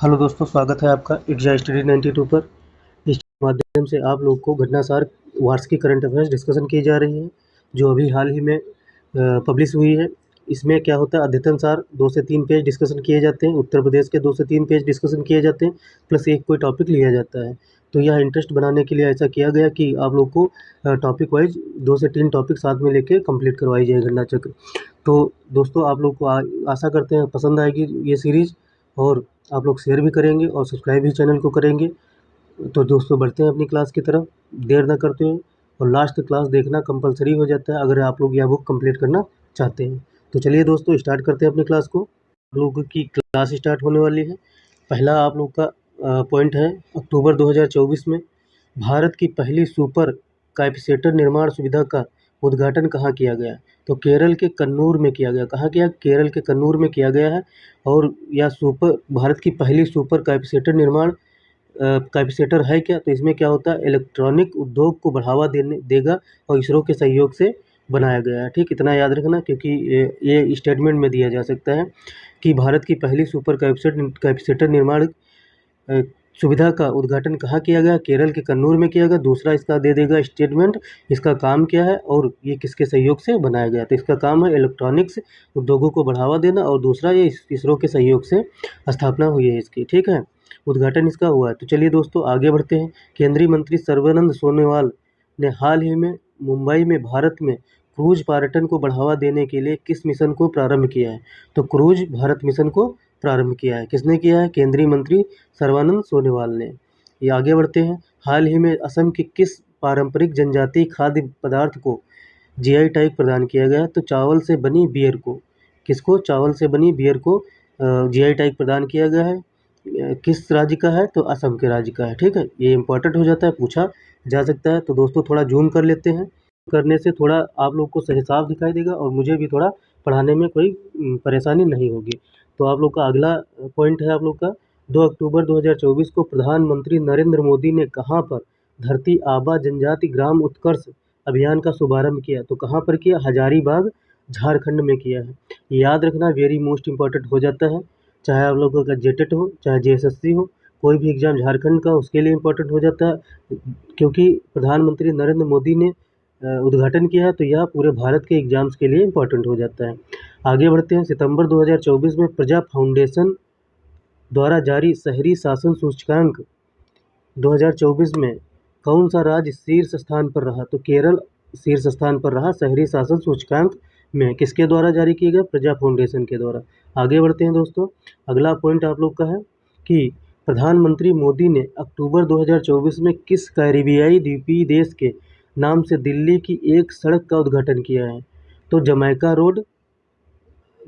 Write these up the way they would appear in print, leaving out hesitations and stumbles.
Hello दोस्तों, स्वागत है आपका इट्जा स्टडी 92 पर। इस माध्यम से आप लोग को घटनासार वार्षिक करंट अफेयर्स डिस्कशन की जा रही है, जो अभी हाल ही में पब्लिश हुई है। इसमें क्या होता है, अद्यतनसार 2 से 3 पेज डिस्कशन किए जाते हैं, उत्तर प्रदेश के 2 से 3 पेज डिस्कशन किए जाते हैं, प्लस एक कोई टॉपिक लिया जाता है। तो यह इंटरेस्ट बनाने के लिए ऐसा किया गया कि आप लोग को टॉपिक वाइज 2 से 3 टॉपिक साथ में लेके कंप्लीट करवाई जाए घटना चक्र। तो दोस्तों, आप लोग को आशा करते हैं पसंद आएगी ये सीरीज़, और आप लोग शेयर भी करेंगे और सब्सक्राइब भी चैनल को करेंगे। तो दोस्तों, बढ़ते हैं अपनी क्लास की तरफ देर ना करते हुए, और लास्ट तक क्लास देखना कंपलसरी हो जाता है अगर आप लोग यह बुक कंप्लीट करना चाहते हैं। तो चलिए दोस्तों, स्टार्ट करते हैं अपनी क्लास को। आप लोगों की क्लास स्टार्ट होने वाली है। पहला आप लोग का पॉइंट है, अक्टूबर 2024 में भारत की पहली सुपर कैपेसिटर निर्माण सुविधा का उद्घाटन कहाँ किया गया? तो केरल के कन्नूर में किया गया। कहाँ किया? केरल के कन्नूर में किया गया है। और यह भारत की पहली सुपर कैपेसिटर निर्माण कैपेसिटर है क्या? तो इसमें क्या होता है, इलेक्ट्रॉनिक उद्योग को बढ़ावा देगा और इसरो के सहयोग से बनाया गया है। ठीक, इतना याद रखना, क्योंकि ये स्टेटमेंट में दिया जा सकता है कि भारत की पहली सुपर कैपेसिटर निर्माण सुविधा का उद्घाटन कहाँ किया गया? केरल के कन्नूर में किया गया। दूसरा इसका दे देगा स्टेटमेंट, इसका काम क्या है और ये किसके सहयोग से बनाया गया। तो इसका काम है इलेक्ट्रॉनिक्स उद्योगों को बढ़ावा देना, और दूसरा ये इसरो के सहयोग से स्थापना हुई है इसकी। ठीक है, उद्घाटन इसका हुआ है। तो चलिए दोस्तों, आगे बढ़ते हैं। केंद्रीय मंत्री सर्बानंद सोनोवाल ने हाल ही में मुंबई में भारत में क्रूज पर्यटन को बढ़ावा देने के लिए किस मिशन को प्रारंभ किया है? तो क्रूज भारत मिशन को प्रारंभ किया है। किसने किया है? केंद्रीय मंत्री सर्बानंद सोनोवाल ने। ये आगे बढ़ते हैं। हाल ही में असम की किस पारंपरिक जनजातीय खाद्य पदार्थ को जीआई टैग प्रदान किया गया? तो चावल से बनी बियर को। किसको? चावल से बनी बियर को जीआई टैग प्रदान किया गया है। किस राज्य का है? तो असम के राज्य का है। ठीक है, ये इंपॉर्टेंट हो जाता है, पूछा जा सकता है। तो दोस्तों, थोड़ा जूम कर लेते हैं। करने से थोड़ा आप लोग को सही साफ दिखाई देगा और मुझे भी थोड़ा पढ़ाने में कोई परेशानी नहीं होगी। तो आप लोग का अगला पॉइंट है आप लोग का, 2 अक्टूबर 2024 को प्रधानमंत्री नरेंद्र मोदी ने कहाँ पर धरती आबा जनजाति ग्राम उत्कर्ष अभियान का शुभारंभ किया? तो कहाँ पर किया? हजारीबाग, झारखंड में किया है। याद रखना, वेरी मोस्ट इम्पॉर्टेंट हो जाता है। चाहे आप लोगों का जेटेट हो, चाहे जेएसएससी हो, कोई भी एग्ज़ाम झारखंड का उसके लिए इम्पोर्टेंट हो जाता है, क्योंकि प्रधानमंत्री नरेंद्र मोदी ने उद्घाटन किया है। तो यह पूरे भारत के एग्ज़ाम्स के लिए इम्पोर्टेंट हो जाता है। आगे बढ़ते हैं। सितंबर 2024 में प्रजा फाउंडेशन द्वारा जारी शहरी शासन सूचकांक 2024 में कौन सा राज्य शीर्ष स्थान पर रहा? तो केरल शीर्ष स्थान पर रहा शहरी शासन सूचकांक में। किसके द्वारा जारी किया गया? प्रजा फाउंडेशन के द्वारा। आगे बढ़ते हैं दोस्तों। अगला पॉइंट आप लोग का है कि प्रधानमंत्री मोदी ने अक्टूबर 2024 में किस कैरिबियाई द्वीपीय देश के नाम से दिल्ली की एक सड़क का उद्घाटन किया है? तो जमैका रोड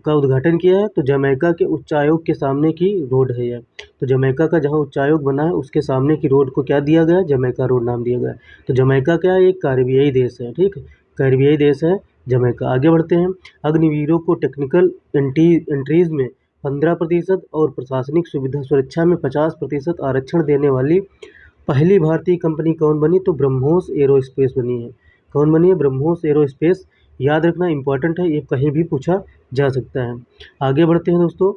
का उद्घाटन किया है। तो जमैका के उच्चायोग के सामने की रोड है यह। तो जमैका का जहाँ उच्चायोग बना है उसके सामने की रोड को क्या दिया गया है? जमैका रोड नाम दिया गया है। तो जमैका क्या है? एक कैरिबियाई देश है। ठीक है, कैरिबियाई देश है जमैका। आगे बढ़ते हैं। अग्निवीरों को टेक्निकल एंट्रीज में 15% और प्रशासनिक सुविधा सुरक्षा में 50% आरक्षण देने वाली पहली भारतीय कंपनी कौन बनी? तो ब्रह्मोस एरोस्पेस बनी है। कौन बनी है? ब्रह्मोस एरोस्पेस। याद रखना, इंपॉर्टेंट है, ये कहीं भी पूछा जा सकता है। आगे बढ़ते हैं दोस्तों।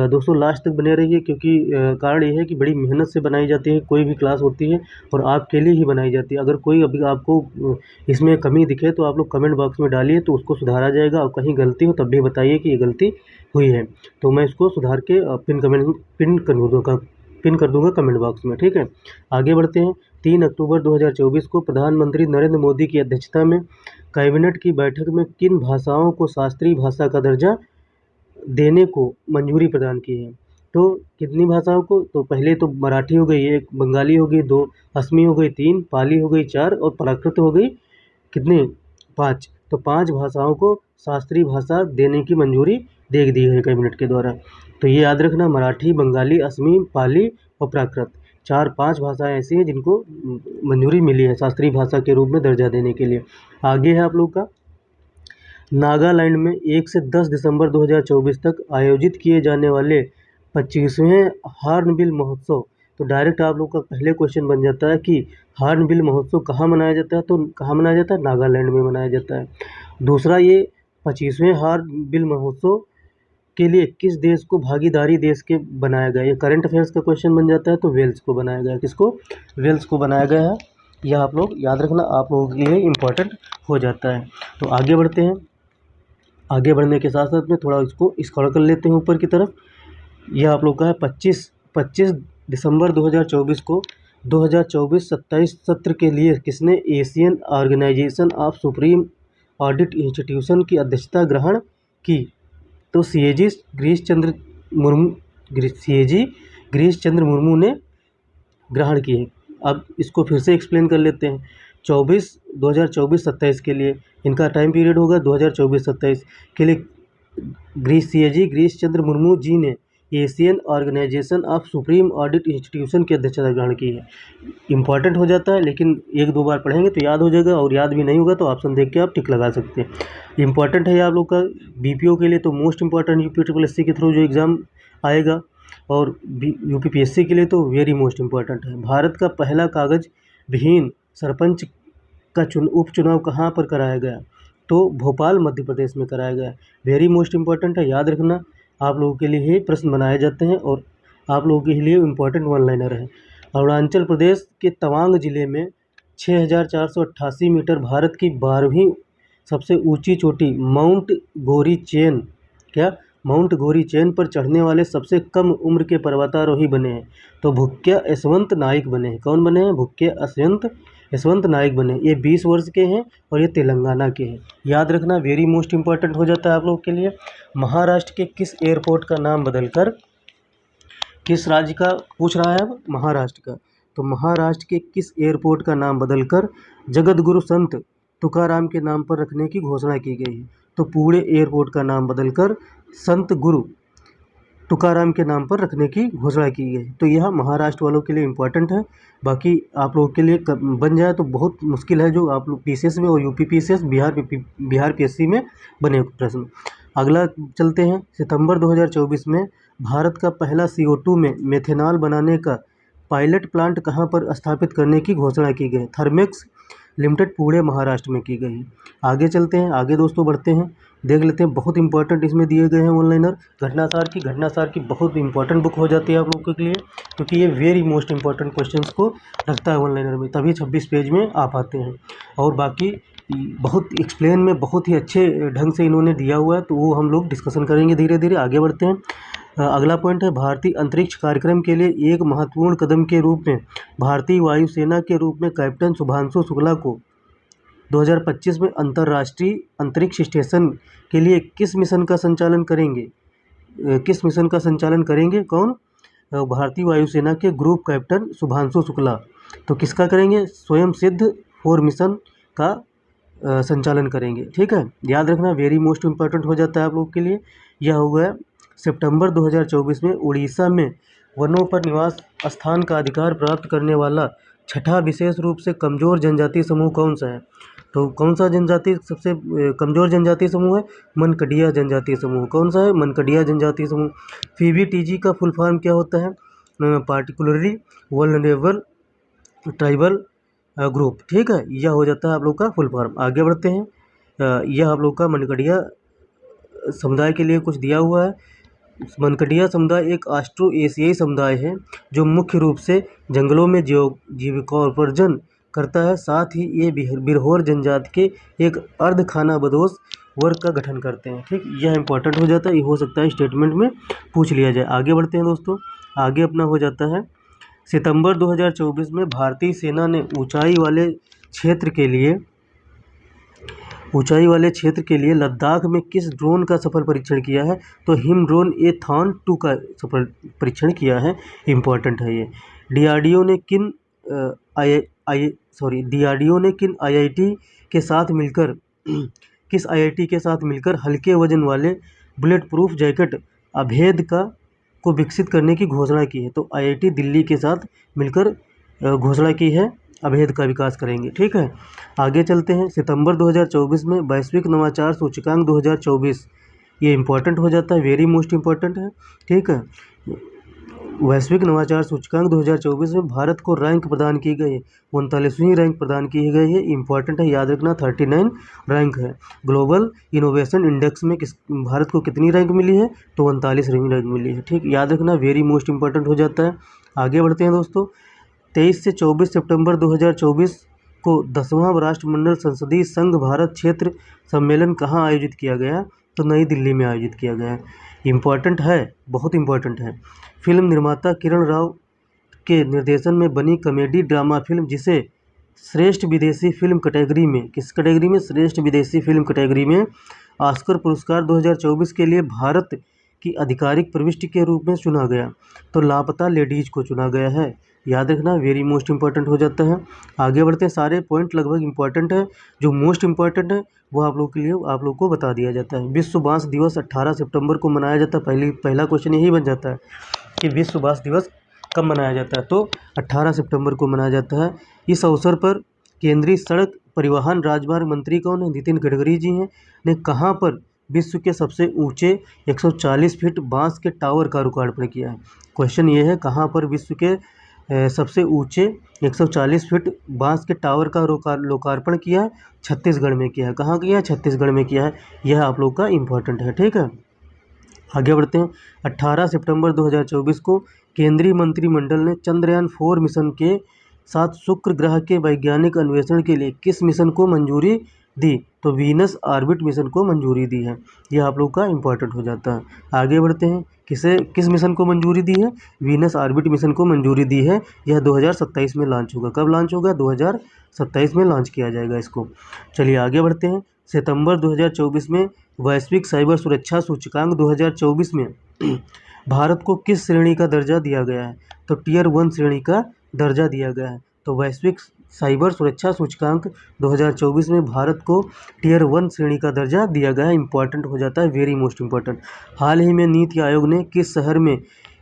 दोस्तों, लास्ट तक बने रहिए, क्योंकि कारण ये है कि बड़ी मेहनत से बनाई जाती है, कोई भी क्लास होती है और आपके लिए ही बनाई जाती है। अगर कोई अभी आपको इसमें कमी दिखे तो आप लोग कमेंट बॉक्स में डालिए, तो उसको सुधारा जाएगा, और कहीं गलती हो तब भी बताइए कि ये गलती हुई है, तो मैं इसको सुधार के पिन कर दूंगा कमेंट बॉक्स में। ठीक है, आगे बढ़ते हैं। 3 अक्टूबर 2024 को प्रधानमंत्री नरेंद्र मोदी की अध्यक्षता में कैबिनेट की बैठक में किन भाषाओं को शास्त्रीय भाषा का दर्जा देने को मंजूरी प्रदान की है? तो कितनी भाषाओं को? तो पहले तो मराठी हो गई, एक बंगाली हो गई, 2 असमी हो गई, 3 पाली हो गई, 4 और प्राकृत हो गई कितनी? 5। तो 5 भाषाओं को शास्त्रीय भाषा देने की मंजूरी दे दी है कैबिनेट के द्वारा। तो ये याद रखना, मराठी, बंगाली, असमी, पाली और प्राकृत, 4-5 भाषाएं ऐसी हैं जिनको मंजूरी मिली है शास्त्रीय भाषा के रूप में दर्जा देने के लिए। आगे है आप लोग का, नागालैंड में 1 से 10 दिसंबर 2024 तक आयोजित किए जाने वाले 25वें हॉर्नबिल महोत्सव। तो डायरेक्ट आप लोग का पहले क्वेश्चन बन जाता है कि हॉर्नबिल महोत्सव कहाँ मनाया जाता है? तो कहाँ मनाया जाता है? नागालैंड में मनाया जाता है। दूसरा, ये 25वें हॉर्नबिल महोत्सव के लिए किस देश को भागीदारी देश के बनाया गया? ये करंट अफेयर्स का क्वेश्चन बन जाता है, तो वेल्स को बनाया गया। किसको? वेल्स को बनाया गया है। यह आप लोग याद रखना, आप लोगों के लिए इम्पोर्टेंट हो जाता है। तो आगे बढ़ते हैं। आगे बढ़ने के साथ साथ में थोड़ा इसको स्क्रॉल कर लेते हैं ऊपर की तरफ। यह आप लोग का है 25 दिसंबर 2024 को 2024-27 सत्र के लिए किसने Asian Organisation of Supreme Audit Institution की अध्यक्षता ग्रहण की? तो सीएजी गिरीश चंद्र मुर्मू ने ग्रहण की है। अब इसको फिर से एक्सप्लेन कर लेते हैं। 2024-27 के लिए इनका टाइम पीरियड होगा 2024-27 के लिए। गिरीश चंद्र मुर्मू जी ने Asian Organisation of Supreme Audit Institution की अध्यक्षता ग्रहण की है। इंपॉर्टेंट हो जाता है, लेकिन एक दो बार पढ़ेंगे तो याद हो जाएगा, और याद भी नहीं होगा तो ऑप्शन देख के आप टिक लगा सकते हैं। इंपॉर्टेंट है ये आप लोग का बीपीओ के लिए, तो मोस्ट इंपॉर्टेंट यूपी के थ्रू जो एग्ज़ाम आएगा, और यूपीपीएससी के लिए तो वेरी मोस्ट इम्पॉर्टेंट है। भारत का पहला कागज विहीन सरपंच का उपचुनाव कहाँ पर कराया गया? तो भोपाल मध्य प्रदेश में कराया गया। वेरी मोस्ट इम्पॉर्टेंट है, याद रखना। आप लोगों के लिए ही प्रश्न बनाए जाते हैं और आप लोगों के लिए इम्पॉर्टेंट वन लाइनर है। अरुणाचल प्रदेश के तवांग जिले में 6488 मीटर भारत की 12वीं सबसे ऊंची चोटी माउंट गौरी चेन पर चढ़ने वाले सबसे कम उम्र के पर्वतारोही बने हैं। तो भुक्या यशवंत नाइक बने हैं। कौन बने हैं? भुक्या यशवंत नाइक बने। ये 20 वर्ष के हैं और ये तेलंगाना के हैं। याद रखना, वेरी मोस्ट इंपॉर्टेंट हो जाता है आप लोग के लिए। महाराष्ट्र के किस एयरपोर्ट का नाम बदलकर, किस राज्य का पूछ रहा है अब? महाराष्ट्र का। तो महाराष्ट्र के किस एयरपोर्ट का नाम बदलकर जगतगुरु संत तुकाराम के नाम पर रखने की घोषणा की गई है? तो पुणे एयरपोर्ट का नाम बदलकर संत गुरु तुकाराम के नाम पर रखने की घोषणा की गई। तो यह महाराष्ट्र वालों के लिए इम्पोर्टेंट है। बाकी आप लोगों के लिए बन जाए तो बहुत मुश्किल है, जो आप लोग पीसीएस में और यूपी पीसीएस बिहार पीएससी में बने प्रश्न। अगला चलते हैं। सितंबर 2024 में भारत का पहला CO2 में मेथेनॉल बनाने का पायलट प्लांट कहाँ पर स्थापित करने की घोषणा की गई? थर्मेक्स लिमिटेड पुणे महाराष्ट्र में की गई। आगे चलते हैं, आगे दोस्तों बढ़ते हैं, देख लेते हैं। बहुत इंपॉर्टेंट इसमें दिए गए हैं ऑनलाइनर। घटनासार की बहुत इंपॉर्टेंट बुक हो जाती है आप लोगों के लिए, क्योंकि ये वेरी मोस्ट इंपॉर्टेंट क्वेश्चंस को रखता है ऑनलाइनर में, तभी 26 पेज में आ पाते हैं। और बाकी बहुत एक्सप्लेन में बहुत ही अच्छे ढंग से इन्होंने दिया हुआ है, तो वो हम लोग डिस्कशन करेंगे धीरे धीरे। आगे बढ़ते हैं। अगला पॉइंट है, भारतीय अंतरिक्ष कार्यक्रम के लिए एक महत्वपूर्ण कदम के रूप में भारतीय वायुसेना के रूप में कैप्टन शुभांशु शुक्ला को 2025 में अंतर्राष्ट्रीय अंतरिक्ष स्टेशन के लिए किस मिशन का संचालन करेंगे? कौन? भारतीय वायुसेना के ग्रुप कैप्टन शुभांशु शुक्ला। तो किसका करेंगे? स्वयं सिद्ध 4 मिशन का संचालन करेंगे। ठीक है, याद रखना, वेरी मोस्ट इम्पोर्टेंट हो जाता है आप लोग के लिए। यह हो गया सितंबर 2024 में उड़ीसा में वनों पर निवास स्थान का अधिकार प्राप्त करने वाला छठा विशेष रूप से कमजोर जनजातीय समूह कौन सा है? तो कौन सा जनजाति सबसे कमजोर जनजातीय समूह है? मनकडिया जनजातीय समूह। कौन सा है? मनकडिया जनजातीय समूह। PBTG का फुल फॉर्म क्या होता है? Particularly vulnerable tribal group. ठीक है, यह हो जाता है आप लोग का फुल फॉर्म। आगे बढ़ते हैं। यह आप लोग का मनकडिया समुदाय के लिए कुछ दिया हुआ है। मनकडिया समुदाय एक ऑस्ट्रो एशियाई समुदाय है जो मुख्य रूप से जंगलों में जीविकोपार्जन करता है। साथ ही ये बिरहोर जनजाति के एक अर्ध खानाबदोश वर्ग का गठन करते हैं। ठीक, यह इंपॉर्टेंट हो जाता है, ये हो सकता है स्टेटमेंट में पूछ लिया जाए। आगे बढ़ते हैं दोस्तों। आगे अपना हो जाता है, सितंबर 2024 में भारतीय सेना ने ऊंचाई वाले क्षेत्र के लिए लद्दाख में किस ड्रोन का सफल परीक्षण किया है? तो हिम ड्रोन एथॉन 2 का सफल परीक्षण किया है। इम्पोर्टेंट है ये। डीआरडीओ ने किन आईआईटी के साथ मिलकर किस आईआईटी के साथ मिलकर हल्के वजन वाले बुलेट प्रूफ जैकेट अभेद को विकसित करने की घोषणा की है? तो आईआईटी दिल्ली के साथ मिलकर घोषणा की है, अभेद का विकास करेंगे। ठीक है, आगे चलते हैं। सितंबर 2024 में वैश्विक नवाचार सूचकांक 2024, ये इंपॉर्टेंट हो जाता है, वेरी मोस्ट इम्पॉर्टेंट है। ठीक है, वैश्विक नवाचार सूचकांक 2024 में भारत को रैंक प्रदान की गई है, 39वीं रैंक प्रदान की गई है। इंपॉर्टेंट है, याद रखना, 39 रैंक है। ग्लोबल इनोवेशन इंडेक्स में भारत को कितनी रैंक मिली है? तो 39वीं रैंक मिली है। ठीक, याद रखना, वेरी मोस्ट इंपॉर्टेंट हो जाता है। आगे बढ़ते हैं दोस्तों। 23 से 24 सितंबर 2024 को 10वां राष्ट्रमंडल संसदीय संघ भारत क्षेत्र सम्मेलन कहाँ आयोजित किया गया? तो नई दिल्ली में आयोजित किया गया। इम्पॉर्टेंट है, बहुत इम्पॉर्टेंट है। फिल्म निर्माता किरण राव के निर्देशन में बनी कॉमेडी ड्रामा फिल्म जिसे श्रेष्ठ विदेशी फिल्म कैटेगरी में, किस कैटेगरी में? श्रेष्ठ विदेशी फिल्म कैटेगरी में ऑस्कर पुरस्कार 2024 के लिए भारत की आधिकारिक प्रविष्टि के रूप में चुना गया। तो लापता लेडीज को चुना गया है। याद रखना, वेरी मोस्ट इंपॉर्टेंट हो जाता है। आगे बढ़ते हैं। सारे पॉइंट लगभग इंपॉर्टेंट है, जो मोस्ट इंपॉर्टेंट है वो आप लोग के लिए, आप लोग को बता दिया जाता है। विश्व बांस दिवस 18 सितंबर को मनाया जाता है। पहला क्वेश्चन यही बन जाता है कि विश्व बांस दिवस कब मनाया जाता है? तो 18 सितंबर को मनाया जाता है। इस अवसर पर केंद्रीय सड़क परिवहन राजमार्ग मंत्री कौन है? नितिन गडकरी जी हैं। ने कहाँ पर विश्व के सबसे ऊंचे 140 फीट बांस के टावर का लोकार्पण किया है? क्वेश्चन ये है, कहाँ पर विश्व के सबसे ऊंचे 140 फीट बांस के टावर का लोकार्पण किया है? छत्तीसगढ़ में किया है। कहाँ किया है? छत्तीसगढ़ में किया है। यह आप लोग का इम्पोर्टेंट है। ठीक है, आगे बढ़ते हैं। 18 सितंबर 2024 को केंद्रीय मंत्रिमंडल ने चंद्रयान 4 मिशन के साथ शुक्र ग्रह के वैज्ञानिक अन्वेषण के लिए किस मिशन को मंजूरी दी? तो वीनस ऑर्बिट मिशन को मंजूरी दी है। यह आप लोग का इम्पोर्टेंट हो जाता है। आगे बढ़ते हैं। किस मिशन को मंजूरी दी है? वीनस ऑर्बिट मिशन को मंजूरी दी है। यह 2027 में लॉन्च होगा। कब लॉन्च होगा? 2027 में लॉन्च किया जाएगा इसको। चलिए आगे बढ़ते हैं। सितंबर 2024 में वैश्विक साइबर सुरक्षा सूचकांक 2024 में भारत को किस श्रेणी का दर्जा दिया गया है? तो टियर 1 श्रेणी का दर्जा दिया गया है। तो वैश्विक साइबर सुरक्षा सूचकांक 2024 में भारत को टियर 1 श्रेणी का दर्जा दिया गया है। इंपॉर्टेंट हो जाता है, वेरी मोस्ट इंपॉर्टेंट। हाल ही में नीति आयोग ने किस शहर में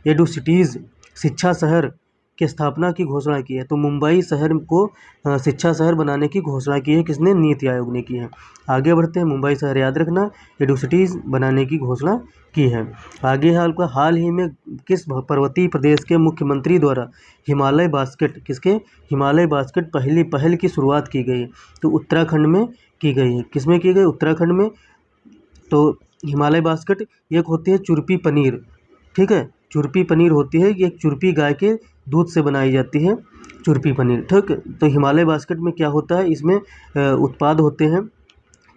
एडुसिटीज़ शिक्षा शहर की स्थापना की घोषणा की है? तो मुंबई शहर को शिक्षा शहर बनाने की घोषणा की है। किसने? नीति आयोग ने की है। आगे बढ़ते हैं। मुंबई शहर याद रखना, एडुसिटीज़ बनाने की घोषणा की है। आगे हाल ही में किस पर्वतीय प्रदेश के मुख्यमंत्री द्वारा हिमालय बास्केट, किसके? हिमालय बास्केट पहल की शुरुआत की गई है? तो उत्तराखंड में की गई है। किस में की गई? उत्तराखंड में। तो हिमालय बास्केट एक होती है चुरपी पनीर, ठीक है, चुरपी पनीर होती है, ये चुरपी गाय के दूध से बनाई जाती है चुरपी पनीर। ठीक, तो हिमालय बास्केट में क्या होता है? इसमें उत्पाद होते हैं,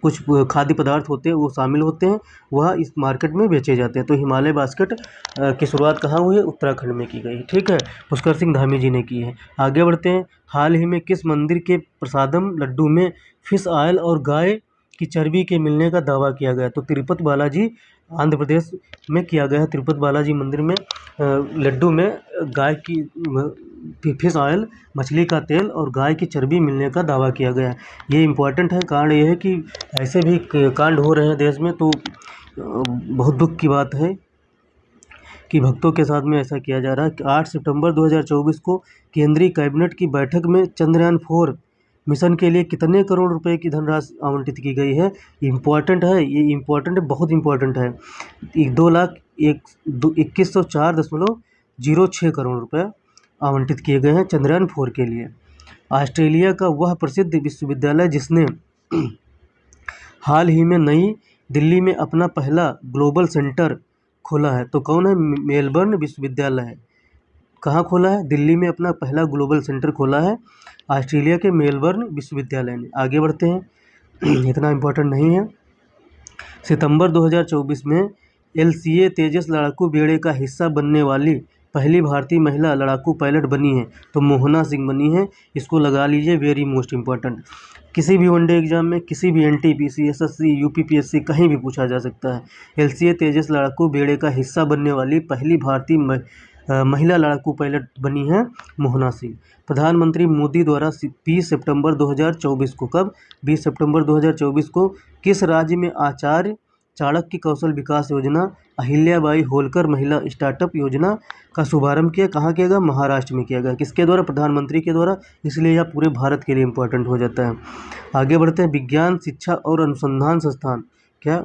कुछ खाद्य पदार्थ होते हैं, वो शामिल होते हैं, वह इस मार्केट में बेचे जाते हैं। तो हिमालय बास्केट की शुरुआत कहाँ हुई है? उत्तराखंड में की गई। ठीक है, पुष्कर सिंह धामी जी ने की है। आगे बढ़ते हैं। हाल ही में किस मंदिर के प्रसादम लड्डू में फिश ऑयल और गाय की चर्बी के मिलने का दावा किया गया? तो तिरुपति बालाजी आंध्र प्रदेश में किया गया है। तिरुपति बालाजी मंदिर में लड्डू में गाय की फिश ऑयल, मछली का तेल और गाय की चर्बी मिलने का दावा किया गया है। ये इम्पोर्टेंट है। कारण ये है कि ऐसे भी कांड हो रहे हैं देश में, तो बहुत दुख की बात है कि भक्तों के साथ में ऐसा किया जा रहा है। 8 सितंबर 2024 को केंद्रीय कैबिनेट की बैठक में चंद्रयान 4 मिशन के लिए कितने करोड़ रुपए की धनराशि आवंटित की गई है? इम्पॉर्टेंट है, ये इम्पॉर्टेंट है, बहुत इम्पॉर्टेंट है। 2,21,4.06 करोड़ रुपए आवंटित किए गए हैं चंद्रयान 4 के लिए। ऑस्ट्रेलिया का वह प्रसिद्ध विश्वविद्यालय जिसने हाल ही में नई दिल्ली में अपना पहला ग्लोबल सेंटर खोला है, तो कौन है? मेलबर्न विश्वविद्यालय है। कहाँ खोला है? दिल्ली में अपना पहला ग्लोबल सेंटर खोला है ऑस्ट्रेलिया के मेलबर्न विश्वविद्यालय ने। आगे बढ़ते हैं, इतना इम्पोर्टेंट नहीं है। सितंबर 2024 में LCA तेजस लड़ाकू बेड़े का हिस्सा बनने वाली पहली भारतीय महिला लड़ाकू पायलट बनी है, तो मोहना सिंह बनी है। इसको लगा लीजिए, वेरी मोस्ट इंपॉर्टेंट। किसी भी वनडे एग्जाम में, किसी भी NTPC, SSC, UPPSC कहीं भी पूछा जा सकता है। LCA तेजस लड़ाकू बेड़े का हिस्सा बनने वाली पहली भारतीय महिला लड़ाकू पायलट बनी है मोहना सिंह। प्रधानमंत्री मोदी द्वारा 20 सितंबर 2024 को, कब? 20 सितंबर 2024 को किस राज्य में आचार्य चाणक्य कौशल विकास योजना, अहिल्याबाई होलकर महिला स्टार्टअप योजना का शुभारंभ किया? कहाँ किया गया? महाराष्ट्र में किया गया। किसके द्वारा? प्रधानमंत्री के द्वारा। इसलिए यह पूरे भारत के लिए इम्पोर्टेंट हो जाता है। आगे बढ़ते हैं। विज्ञान शिक्षा और अनुसंधान संस्थान, क्या?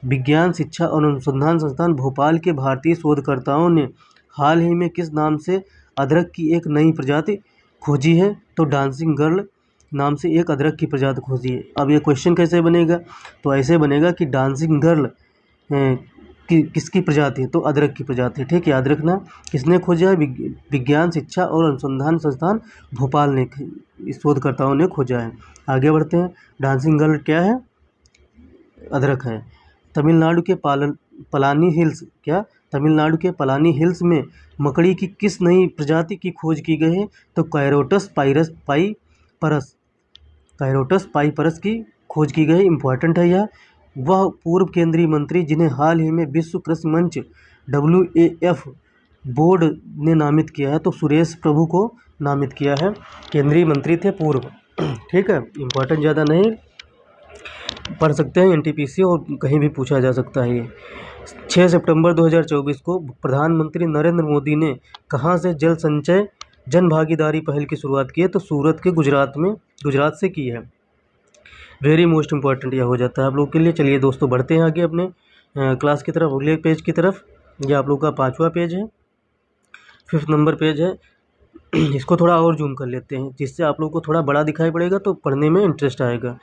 विज्ञान शिक्षा और अनुसंधान संस्थान भोपाल के भारतीय शोधकर्ताओं ने हाल ही में किस नाम से अदरक की एक नई प्रजाति खोजी है? तो डांसिंग गर्ल नाम से एक अदरक की प्रजाति खोजी है। अब ये क्वेश्चन कैसे बनेगा? तो ऐसे बनेगा कि डांसिंग गर्ल किसकी प्रजाति है? तो अदरक की प्रजाति है। ठीक है, याद रखना। किसने खोजा है? विज्ञान शिक्षा और अनुसंधान संस्थान भोपाल ने, शोधकर्ताओं ने खोजा है। आगे बढ़ते हैं। डांसिंग गर्ल क्या है? अदरक है। तमिलनाडु के पलानी हिल्स तमिलनाडु के पलानी हिल्स में मकड़ी की किस नई प्रजाति की खोज की गई है? तो कैरोटस पाइपरस की खोज की गई। इंपॉर्टेंट है यह। वह पूर्व केंद्रीय मंत्री जिन्हें हाल ही में विश्व कृषि मंच WAF बोर्ड ने नामित किया है, तो सुरेश प्रभु को नामित किया है। केंद्रीय मंत्री थे पूर्व। ठीक है, इंपॉर्टेंट ज़्यादा नहीं, पढ़ सकते हैं NTPC और कहीं भी पूछा जा सकता है ये। 6 सितंबर 2024 को प्रधानमंत्री नरेंद्र मोदी ने कहाँ से जल संचय जन भागीदारी पहल की शुरुआत की है? तो सूरत के गुजरात से की है। वेरी मोस्ट इंपॉर्टेंट यह हो जाता है आप लोग के लिए। चलिए दोस्तों, बढ़ते हैं आगे अपने क्लास की तरफ, अगले पेज की तरफ। यह आप लोग का 5वां पेज है, 5th नंबर पेज है। इसको थोड़ा और जूम कर लेते हैं, जिससे आप लोग को थोड़ा बड़ा दिखाई पड़ेगा, तो पढ़ने में इंटरेस्ट आएगा।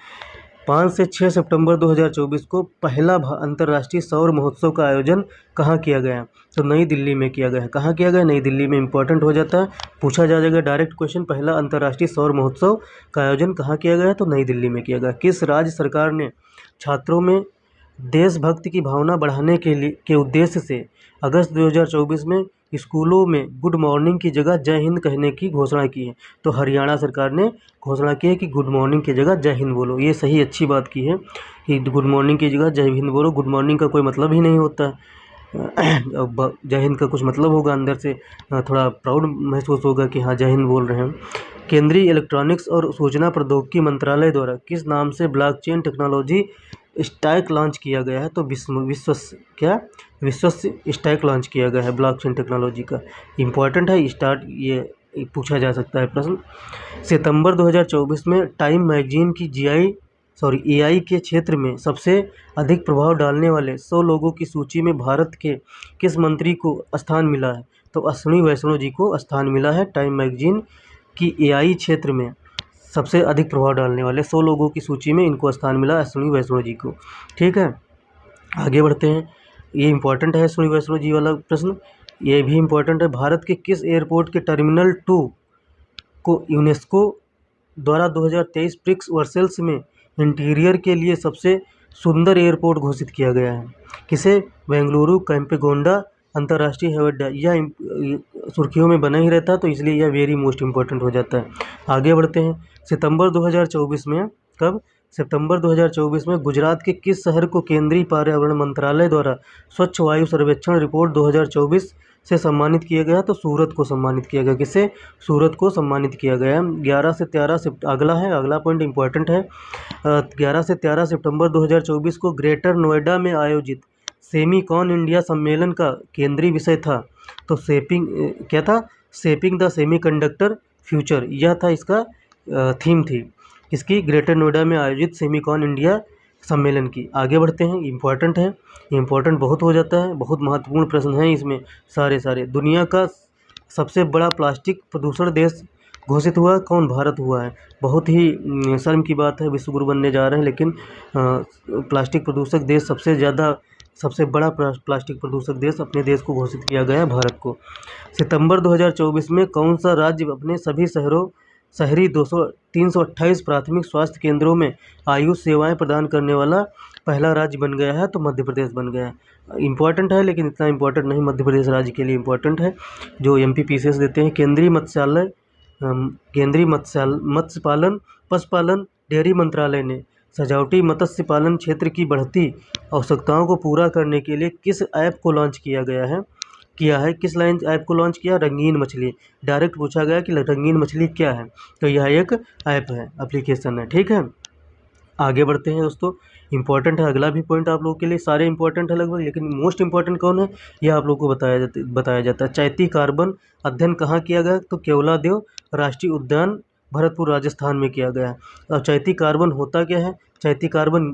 5 से 6 सितंबर 2024 को पहला अंतर्राष्ट्रीय सौर महोत्सव का आयोजन कहाँ किया गया? तो नई दिल्ली में किया गया है। कहाँ किया गया? नई दिल्ली में। इंपॉर्टेंट हो जाता है, पूछा जा जाएगा डायरेक्ट क्वेश्चन। पहला अंतर्राष्ट्रीय सौर महोत्सव का आयोजन कहाँ किया गया? तो नई दिल्ली में किया गया। किस राज्य सरकार ने छात्रों में देशभक्ति की भावना बढ़ाने के उद्देश्य से अगस्त 2024 में स्कूलों में गुड मॉर्निंग की जगह जय हिंद कहने की घोषणा की है? तो हरियाणा सरकार ने घोषणा की है कि गुड मॉर्निंग की जगह जय हिंद बोलो। ये सही अच्छी बात की है कि गुड मॉर्निंग की जगह जय हिंद बोलो। गुड मॉर्निंग का कोई मतलब ही नहीं होता है। जय हिंद का कुछ मतलब होगा, अंदर से थोड़ा प्राउड महसूस होगा कि हाँ जय हिंद बोल रहे हैं। केंद्रीय इलेक्ट्रॉनिक्स और सूचना प्रौद्योगिकी मंत्रालय द्वारा किस नाम से ब्लॉकचेन टेक्नोलॉजी स्टैक लॉन्च किया गया है? तो विश्व स्टैक लॉन्च किया गया है ब्लॉकचेन टेक्नोलॉजी का। इंपॉर्टेंट है स्टार्ट, ये पूछा जा सकता है प्रश्न। सितंबर 2024 में टाइम मैगजीन की AI के क्षेत्र में सबसे अधिक प्रभाव डालने वाले 100 लोगों की सूची में भारत के किस मंत्री को स्थान मिला है? तो अश्विनी वैष्णव जी को स्थान मिला है। टाइम मैगजीन की AI क्षेत्र में सबसे अधिक प्रभाव डालने वाले 100 लोगों की सूची में इनको स्थान मिला, अश्विनी वैष्णव जी को। ठीक है, आगे बढ़ते हैं। ये इंपॉर्टेंट है अश्विनी वैष्णव जी वाला प्रश्न, ये भी इंपॉर्टेंट है। भारत के किस एयरपोर्ट के टर्मिनल 2 को यूनेस्को द्वारा 2023 प्रिक्स वर्सेल्स में इंटीरियर के लिए सबसे सुंदर एयरपोर्ट घोषित किया गया है? किसे? बेंगलुरु कैंपेगौड़ा अंतर्राष्ट्रीय हवाई अड्डा। यह सुर्खियों में बना ही रहता है, तो इसलिए यह वेरी मोस्ट इंपॉर्टेंट हो जाता है। आगे बढ़ते हैं। सितंबर 2024 में, कब? सितंबर 2024 में गुजरात के किस शहर को केंद्रीय पर्यावरण मंत्रालय द्वारा स्वच्छ वायु सर्वेक्षण रिपोर्ट 2024 से सम्मानित किया गया? तो सूरत को सम्मानित किया गया। किसे? सूरत को सम्मानित किया गया। 11 से 13 अगला पॉइंट इंपॉर्टेंट है। 11 से 13 सितंबर 2024 को ग्रेटर नोएडा में आयोजित सेमीकॉन इंडिया सम्मेलन का केंद्रीय विषय था? तो क्या था? शेपिंग द सेमीकंडक्टर फ्यूचर, यह था इसका थीम थी। इसकी ग्रेटर नोएडा में आयोजित सेमीकॉन इंडिया सम्मेलन की। आगे बढ़ते हैं। इंपॉर्टेंट है, इंपॉर्टेंट बहुत हो जाता है, बहुत महत्वपूर्ण प्रश्न हैं इसमें सारे। दुनिया का सबसे बड़ा प्लास्टिक प्रदूषण देश घोषित हुआ कौन? भारत हुआ है। बहुत ही शर्म की बात है, विश्व गुरु बनने जा रहे हैं, लेकिन प्लास्टिक प्रदूषक देश सबसे बड़ा प्लास्टिक प्रदूषक देश अपने देश को घोषित किया गया है, भारत को। सितंबर 2024 में कौन सा राज्य अपने सभी शहरी 328 प्राथमिक स्वास्थ्य केंद्रों में आयुष सेवाएं प्रदान करने वाला पहला राज्य बन गया है? तो मध्य प्रदेश बन गया है। इंपॉर्टेंट है, लेकिन इतना इंपॉर्टेंट नहीं मध्य प्रदेश राज्य के लिए इंपॉर्टेंट है, जो MPPCS देते हैं। केंद्रीय मत्स्य पालन पशुपालन डेयरी मंत्रालय ने सजावटी मत्स्य पालन क्षेत्र की बढ़ती आवश्यकताओं को पूरा करने के लिए किस ऐप को लॉन्च किया है? किस लाइन ऐप को लॉन्च किया? रंगीन मछली। डायरेक्ट पूछा गया कि रंगीन मछली क्या है? तो यह एक ऐप है, एप्लीकेशन है। ठीक है, आगे बढ़ते हैं दोस्तों। इंपॉर्टेंट है अगला भी पॉइंट आप लोगों के लिए, सारे इंपॉर्टेंट है लगभग, लेकिन मोस्ट इंपॉर्टेंट कौन है यह आप लोगों को बताया जाता है। चैती कार्बन अध्ययन कहाँ किया गया? तो केवलादेव राष्ट्रीय उद्यान भरतपुर राजस्थान में किया गया है। और चैती कार्बन होता क्या है? चैती कार्बन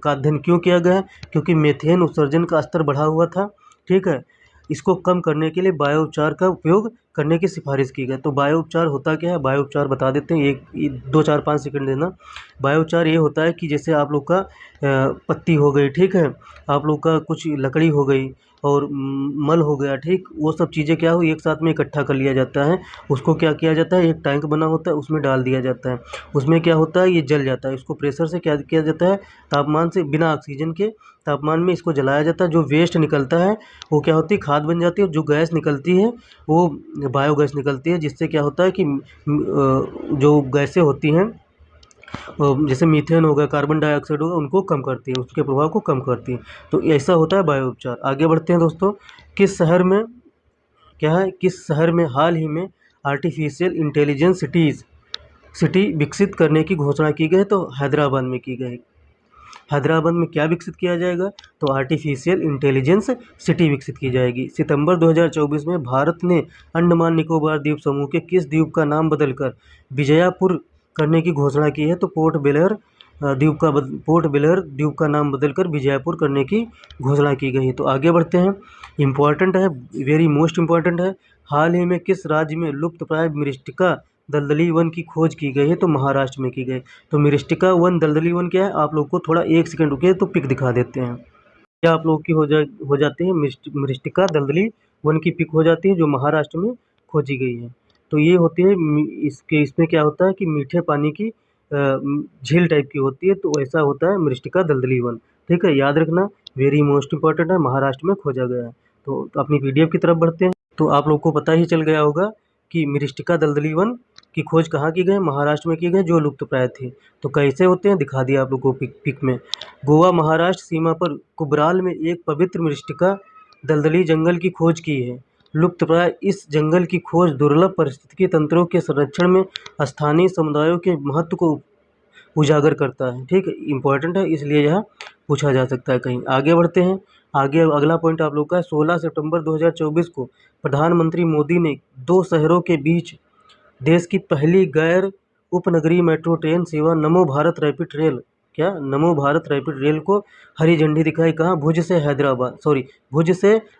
का अध्ययन क्यों किया गया है? क्योंकि मीथेन उत्सर्जन का स्तर बढ़ा हुआ था। ठीक है, इसको कम करने के लिए बायो उपचार का उपयोग करने की सिफारिश की गई। तो बायो उपचार होता क्या है, बायो उपचार बता देते हैं, एक 2 4 5 सेकंड देना। बायो उपचार ये होता है कि जैसे आप लोग का पत्ती हो गई, ठीक है, आप लोग का कुछ लकड़ी हो गई और मल हो गया, ठीक, वो सब चीज़ें क्या हो एक साथ में इकट्ठा कर लिया जाता है। उसको क्या किया जाता है, एक टैंक बना होता है, उसमें डाल दिया जाता है। उसमें क्या होता है, ये जल जाता है। इसको प्रेशर से क्या किया जाता है, तापमान से, बिना ऑक्सीजन के तापमान में इसको जलाया जाता है। जो वेस्ट निकलता है वो क्या होती है, खाद बन जाती है। और जो गैस निकलती है वो बायोगैस निकलती है, जिससे क्या होता है कि जो गैसें होती हैं जैसे मीथेन होगा, कार्बन डाइऑक्साइड होगा, उनको कम करती है, उसके प्रभाव को कम करती है। तो ऐसा होता है बायो उपचार। आगे बढ़ते हैं दोस्तों। किस शहर में क्या है, किस शहर में हाल ही में आर्टिफिशियल इंटेलिजेंस सिटी विकसित करने की घोषणा की गई है? तो हैदराबाद में की गई। हैदराबाद में क्या विकसित किया जाएगा, तो आर्टिफिशियल इंटेलिजेंस सिटी विकसित की जाएगी। सितंबर 2024 में भारत ने अंडमान निकोबार द्वीप समूह के किस द्वीप का नाम बदलकर विजयपुर करने की घोषणा की है? तो पोर्ट ब्लेयर द्वीप का नाम बदलकर विजयपुर करने की घोषणा की गई है। तो आगे बढ़ते हैं। इम्पॉर्टेंट है, वेरी मोस्ट इम्पॉर्टेंट है। हाल ही में किस राज्य में लुप्तप्राय मिरिस्टिका दलदली वन की खोज की गई है? तो महाराष्ट्र में की गई। तो मिरिस्टिका वन, दलदली वन क्या है, आप लोग को थोड़ा 1 सेकंड रुकिए तो पिक दिखा देते हैं। क्या आप लोग की हो जाती है, मिरिस्टिका दलदली वन की पिक हो जाती है, जो महाराष्ट्र में खोजी गई है। तो ये होती है इसमें क्या होता है कि मीठे पानी की झील टाइप की होती है, तो ऐसा होता है मिरिस्टिका दलदली वन। ठीक है, याद रखना, वेरी मोस्ट इम्पॉर्टेंट है, महाराष्ट्र में खोजा गया है। तो अपनी पीडीएफ की तरफ बढ़ते हैं। तो आप लोग को पता ही चल गया होगा कि मिरिस्टिका दलदली वन की खोज कहाँ की गई, महाराष्ट्र में की गई, जो लुप्तप्राय थी। तो कैसे होते हैं दिखा दिया आप लोग को पिक में। गोवा महाराष्ट्र सीमा पर कुबराल में एक पवित्र मिरिस्टिका दलदली जंगल की खोज की है। लुप्तप्राय इस जंगल की खोज दुर्लभ पारिस्थितिकी तंत्रों के संरक्षण में स्थानीय समुदायों के महत्व को उजागर करता है। ठीक है, इम्पोर्टेंट है, इसलिए यह पूछा जा सकता है कहीं। आगे बढ़ते हैं। आगे अगला पॉइंट आप लोग का है, 16 सितंबर 2024 को प्रधानमंत्री मोदी ने 2 शहरों के बीच देश की पहली गैर उपनगरीय मेट्रो ट्रेन सेवा नमो भारत रैपिड रेल, क्या नमो भारत रैपिड रेल को हरी झंडी दिखाई। कहाँ, भुज से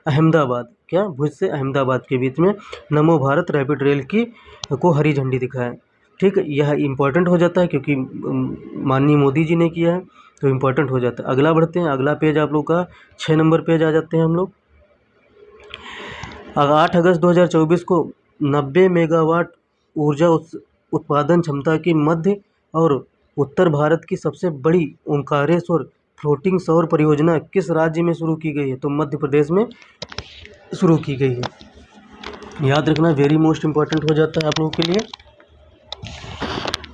अहमदाबाद, क्या भुज से अहमदाबाद के बीच में नमो भारत रैपिड रेल की को हरी झंडी दिखाया। ठीक है, यह इम्पोर्टेंट हो जाता है क्योंकि माननीय मोदी जी ने किया है, तो इम्पोर्टेंट हो जाता है। अगला बढ़ते हैं। अगला पेज आप लोग का 6 नंबर पेज आ जाते हैं हम लोग। 8 अगस्त 2024 को 90 मेगावाट ऊर्जा उत्पादन क्षमता की मध्य और उत्तर भारत की सबसे बड़ी ओंकारेश्वर फ्लोटिंग सौर परियोजना किस राज्य में शुरू की गई है? तो मध्य प्रदेश में शुरू की गई है। याद रखना, वेरी मोस्ट इम्पॉर्टेंट हो जाता है आप लोगों के लिए।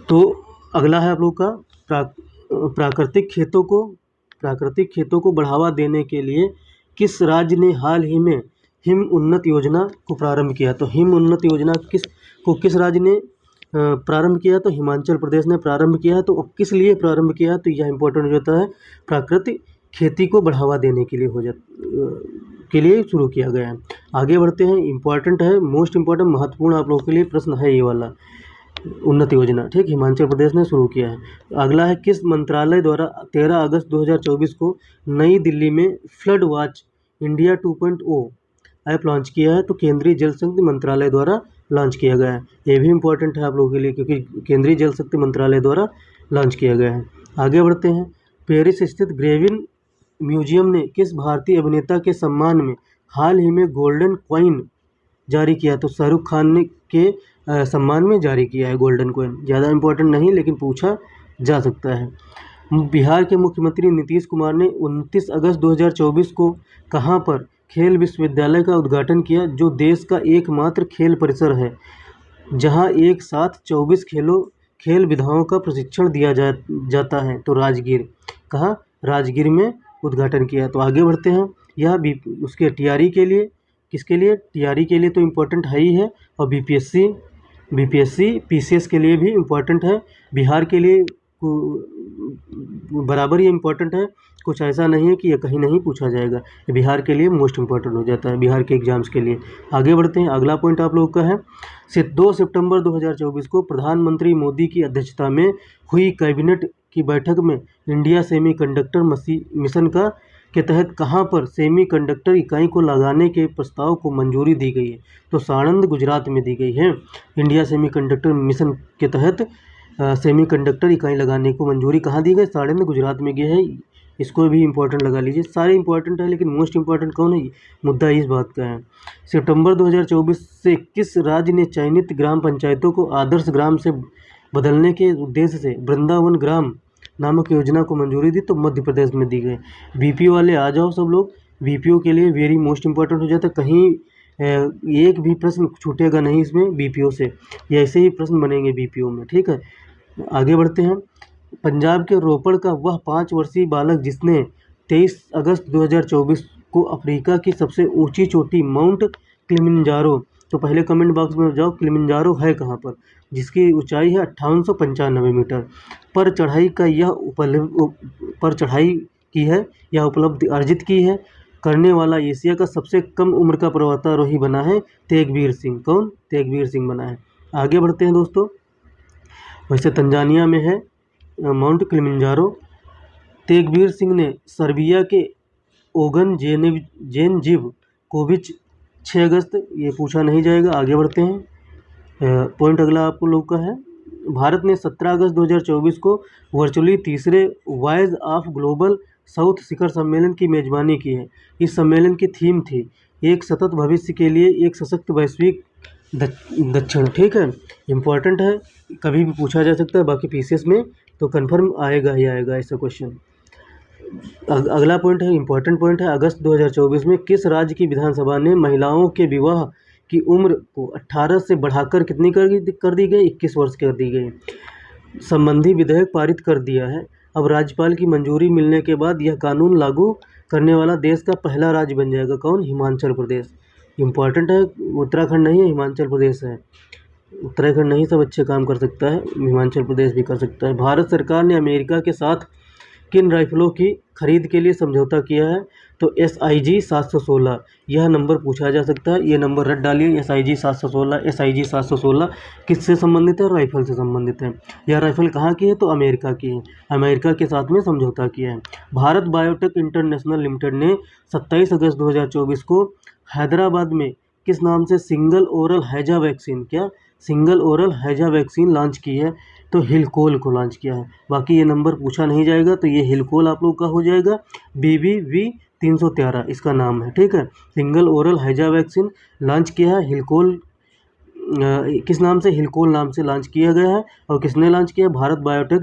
तो अगला है आप लोग का प्राकृतिक खेतों को बढ़ावा देने के लिए किस राज्य ने हाल ही में हिम उन्नत योजना को प्रारंभ किया? तो हिम उन्नत योजना किस राज्य ने प्रारंभ किया? तो हिमाचल प्रदेश ने प्रारंभ किया। तो किस लिए प्रारंभ किया? तो यह इम्पोर्टेंट हो जाता है, प्राकृतिक खेती को बढ़ावा देने के लिए शुरू किया गया है। आगे बढ़ते हैं। इम्पोर्टेंट है, मोस्ट इम्पोर्टेंट, महत्वपूर्ण आप लोगों के लिए प्रश्न है ये वाला, उन्नत योजना। ठीक, हिमाचल प्रदेश ने शुरू किया है। अगला है, किस मंत्रालय द्वारा 13 अगस्त 2024 को नई दिल्ली में flood watch India 2.0 app launch किया है? तो केंद्रीय जल शक्ति मंत्रालय द्वारा लॉन्च किया गया है। ये भी इम्पोर्टेंट है आप लोगों के लिए क्योंकि केंद्रीय जल शक्ति मंत्रालय द्वारा लॉन्च किया गया है। आगे बढ़ते हैं। पेरिस स्थित ग्रेविन म्यूजियम ने किस भारतीय अभिनेता के सम्मान में हाल ही में गोल्डन कॉइन जारी किया? तो शाहरुख खान ने के सम्मान में जारी किया है गोल्डन कॉइन। ज़्यादा इम्पोर्टेंट नहीं, लेकिन पूछा जा सकता है। बिहार के मुख्यमंत्री नीतीश कुमार ने 29 अगस्त 2024 को कहाँ पर खेल विश्वविद्यालय का उद्घाटन किया, जो देश का एकमात्र खेल परिसर है जहां एक साथ 24 खेल विधाओं का प्रशिक्षण दिया जाता है? तो राजगीर, कहाँ, राजगीर में उद्घाटन किया। तो आगे बढ़ते हैं। यह भी उसके टीआरई के लिए, किसके लिए, टीआरई के लिए तो इम्पोर्टेंट है ही है, और बीपीएससी पीसीएस के लिए भी इम्पोर्टेंट है। बिहार के लिए बराबर ही इम्पोर्टेंट है, कुछ ऐसा नहीं है कि ये कहीं नहीं पूछा जाएगा। बिहार के लिए मोस्ट इम्पोर्टेंट हो जाता है, बिहार के एग्जाम्स के लिए। आगे बढ़ते हैं। अगला पॉइंट आप लोगों का है, 2 सितंबर 2024 को प्रधानमंत्री मोदी की अध्यक्षता में हुई कैबिनेट की बैठक में इंडिया सेमीकंडक्टर मिशन का के तहत कहाँ पर सेमीकंडक्टर इकाई को लगाने के प्रस्ताव को मंजूरी दी गई है? तो साणंद गुजरात में दी गई है। इंडिया सेमीकंडक्टर मिशन के तहत सेमीकंडक्टर इकाई लगाने को मंजूरी कहाँ दी गई? साणंद गुजरात में गई है। इसको भी इंपॉर्टेंट लगा लीजिए, सारे इंपॉर्टेंट है लेकिन मोस्ट इंपॉर्टेंट कौन है? मुद्दा इस बात का है। सितंबर 2024 से किस राज्य ने चयनित ग्राम पंचायतों को आदर्श ग्राम से बदलने के उद्देश्य से वृंदावन ग्राम नामक योजना को मंजूरी दी? तो मध्य प्रदेश में दी गई। बीपीओ वाले आ जाओ सब लोग, बीपीओ के लिए वेरी मोस्ट इंपॉर्टेंट हो जाता है, कहीं एक भी प्रश्न छूटेगा नहीं इसमें बीपीओ से, या ऐसे ही प्रश्न बनेंगे बीपीओ में, ठीक है। आगे बढ़ते हैं। पंजाब के रोपड़ का वह 5 वर्षीय बालक जिसने 23 अगस्त 2024 को अफ्रीका की सबसे ऊंची चोटी माउंट किलिमंजारो, तो पहले कमेंट बॉक्स में जाओ किलिमंजारो है कहाँ पर, जिसकी ऊंचाई है 5895 मीटर पर चढ़ाई की है या उपलब्धि अर्जित की है करने वाला एशिया का सबसे कम उम्र का पर्वतारोही बना है तेगबीर सिंह। कौन? तेगबीर सिंह बना है। आगे बढ़ते हैं दोस्तों। वैसे तंजानिया में है माउंट किलिमंजारो। तेगबीर सिंह ने सर्बिया के ओगन जेनजिवकोविच 6 अगस्त, ये पूछा नहीं जाएगा। आगे बढ़ते हैं। पॉइंट अगला आपको लोग का है। भारत ने 17 अगस्त 2024 को वर्चुअली तीसरे वॉयज ऑफ ग्लोबल साउथ शिखर सम्मेलन की मेजबानी की है। इस सम्मेलन की थीम थी एक सतत भविष्य के लिए एक सशक्त वैश्विक दक्षिण, ठीक है। इम्पॉर्टेंट है, कभी भी पूछा जा सकता है, बाकी पीसीएस में तो कंफर्म आएगा ही आएगा ऐसा क्वेश्चन। अगला पॉइंट है, इम्पॉर्टेंट पॉइंट है। अगस्त 2024 में किस राज्य की विधानसभा ने महिलाओं के विवाह की उम्र को 18 से बढ़ाकर कितनी कर दी गई? 21 वर्ष कर दी गई। संबंधी विधेयक पारित कर दिया है। अब राज्यपाल की मंजूरी मिलने के बाद यह कानून लागू करने वाला देश का पहला राज्य बन जाएगा। कौन? हिमाचल प्रदेश। इम्पॉर्टेंट है, उत्तराखंड नहीं है, हिमाचल प्रदेश है। उत्तराखंड नहीं सब अच्छे काम कर सकता है, हिमाचल प्रदेश भी कर सकता है। भारत सरकार ने अमेरिका के साथ किन राइफलों की खरीद के लिए समझौता किया है? तो SIG 716, यह नंबर पूछा जा सकता है, ये नंबर रट डालिए। SIG 716 किससे संबंधित है? राइफल से संबंधित है। यह राइफल कहाँ की है? तो अमेरिका की है। अमेरिका के साथ में समझौता किया है। भारत बायोटेक इंटरनेशनल लिमिटेड ने 27 अगस्त 2024 को हैदराबाद में किस नाम से सिंगल ओरल हैजा वैक्सीन, क्या सिंगल ओरल हैजा वैक्सीन लॉन्च की है? तो हिलकोल को लॉन्च किया है। बाकी ये नंबर पूछा नहीं जाएगा, तो ये हिलकोल आप लोग का हो जाएगा। BBV 313 इसका नाम है, ठीक है। सिंगल ओरल हैजा वैक्सीन लॉन्च किया है हिलकोल, किस नाम से? हिलकोल नाम से लॉन्च किया गया है। और किसने लॉन्च किया? भारत बायोटेक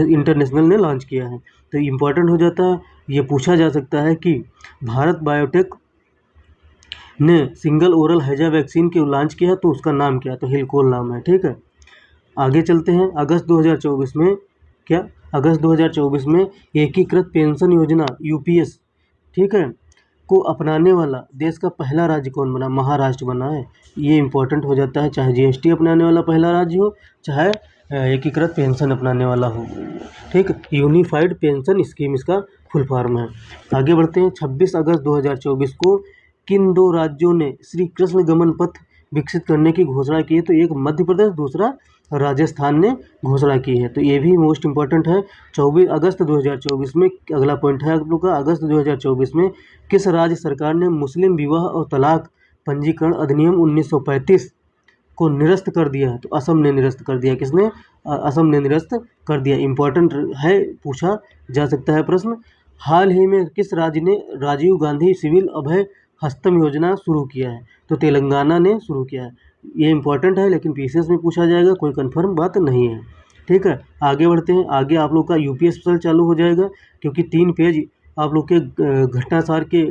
इंटरनेशनल ने लॉन्च किया है। तो इम्पॉर्टेंट हो जाता है, ये पूछा जा सकता है कि भारत बायोटेक ने सिंगल ओरल हैजा वैक्सीन की लॉन्च किया तो उसका नाम क्या है? तो हिलकोल नाम है, ठीक है। आगे चलते हैं। अगस्त 2024 में क्या? अगस्त 2024 में एकीकृत पेंशन योजना UPS, ठीक है, को अपनाने वाला देश का पहला राज्य कौन बना? महाराष्ट्र बना है। ये इंपॉर्टेंट हो जाता है, चाहे GST अपनाने वाला पहला राज्य हो, चाहे एकीकृत पेंशन अपनाने वाला हो, ठीक। यूनिफाइड पेंशन स्कीम इसका फुल फॉर्म है। आगे बढ़ते हैं। 26 अगस्त 2024 को किन 2 राज्यों ने श्री कृष्ण गमन पथ विकसित करने की घोषणा की है? तो एक मध्य प्रदेश, दूसरा राजस्थान ने घोषणा की है। तो ये भी मोस्ट इंपॉर्टेंट है। 24 अगस्त 2024 में अगला पॉइंट है आप लोग का। अगस्त 2024 में किस राज्य सरकार ने मुस्लिम विवाह और तलाक पंजीकरण अधिनियम 1935 को निरस्त कर दिया है? तो असम ने निरस्त कर दिया। किसने? असम ने निरस्त कर दिया। इंपॉर्टेंट है, पूछा जा सकता है प्रश्न। हाल ही में किस राज्य ने राजीव गांधी सिविल अभय हस्तम योजना शुरू किया है? तो तेलंगाना ने शुरू किया है। ये इंपॉर्टेंट है लेकिन पीसीएस में पूछा जाएगा, कोई कंफर्म बात नहीं है, ठीक है। आगे बढ़ते हैं। आगे आप लोग का यूपी स्पेशल चालू हो जाएगा, क्योंकि 3 पेज आप लोग के घटनासार के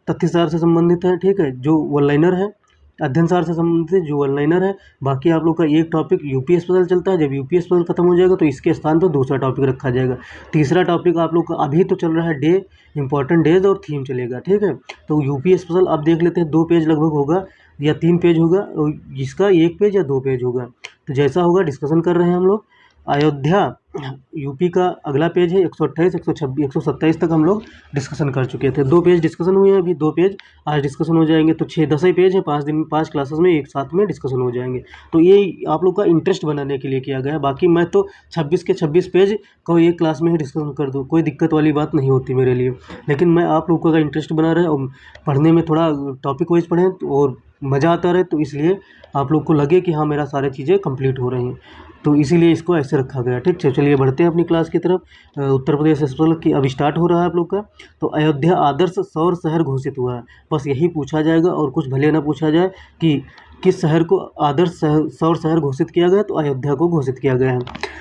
तथ्यसार से संबंधित है, ठीक है, जो वन लाइनर है, अध्ययन सार से संबंधित जो वन लाइनर है। बाकी आप लोग का एक टॉपिक यूपी स्पेशल चलता है। जब यूपी स्पेशल खत्म हो जाएगा तो इसके स्थान पर दूसरा टॉपिक रखा जाएगा। तीसरा टॉपिक आप लोग का अभी तो चल रहा है डे, इंपॉर्टेंट डेज और थीम चलेगा, ठीक है। तो यूपी स्पेशल आप देख लेते हैं, 2 पेज लगभग होगा या 3 पेज होगा, जिसका 1 पेज या 2 पेज होगा। तो जैसा होगा डिस्कशन कर रहे हैं हम लोग। अयोध्या यूपी का अगला पेज है 128, 126, 127 तक हम लोग डिस्कशन कर चुके थे। 2 पेज डिस्कशन हुए हैं, अभी 2 पेज आज डिस्कशन हो जाएंगे। तो 10 ही पेज है, 5 दिन 5 क्लासेस में एक साथ में डिस्कशन हो जाएंगे। तो ये आप लोग का इंटरेस्ट बनाने के लिए किया गया है। बाकी मैं तो 26 के 26 पेज को एक क्लास में ही डिस्कशन कर दूँ, कोई दिक्कत वाली बात नहीं होती मेरे लिए। लेकिन मैं आप लोगों का इंटरेस्ट बना रहे और पढ़ने में थोड़ा टॉपिक वाइज पढ़ें और मज़ा आता रहे, तो इसलिए आप लोग को लगे कि हाँ मेरा सारी चीज़ें कंप्लीट हो रही हैं, तो इसीलिए इसको ऐसे रखा गया। ठीक है, चलिए बढ़ते हैं अपनी क्लास की तरफ। उत्तर प्रदेश एक्सप्रेस की अभी स्टार्ट हो रहा है आप लोग का। तो अयोध्या आदर्श सौर शहर घोषित हुआ है, बस यही पूछा जाएगा और कुछ भले ना पूछा जाए कि किस शहर को आदर्श सौर शहर घोषित किया गया, तो अयोध्या को घोषित किया गया है।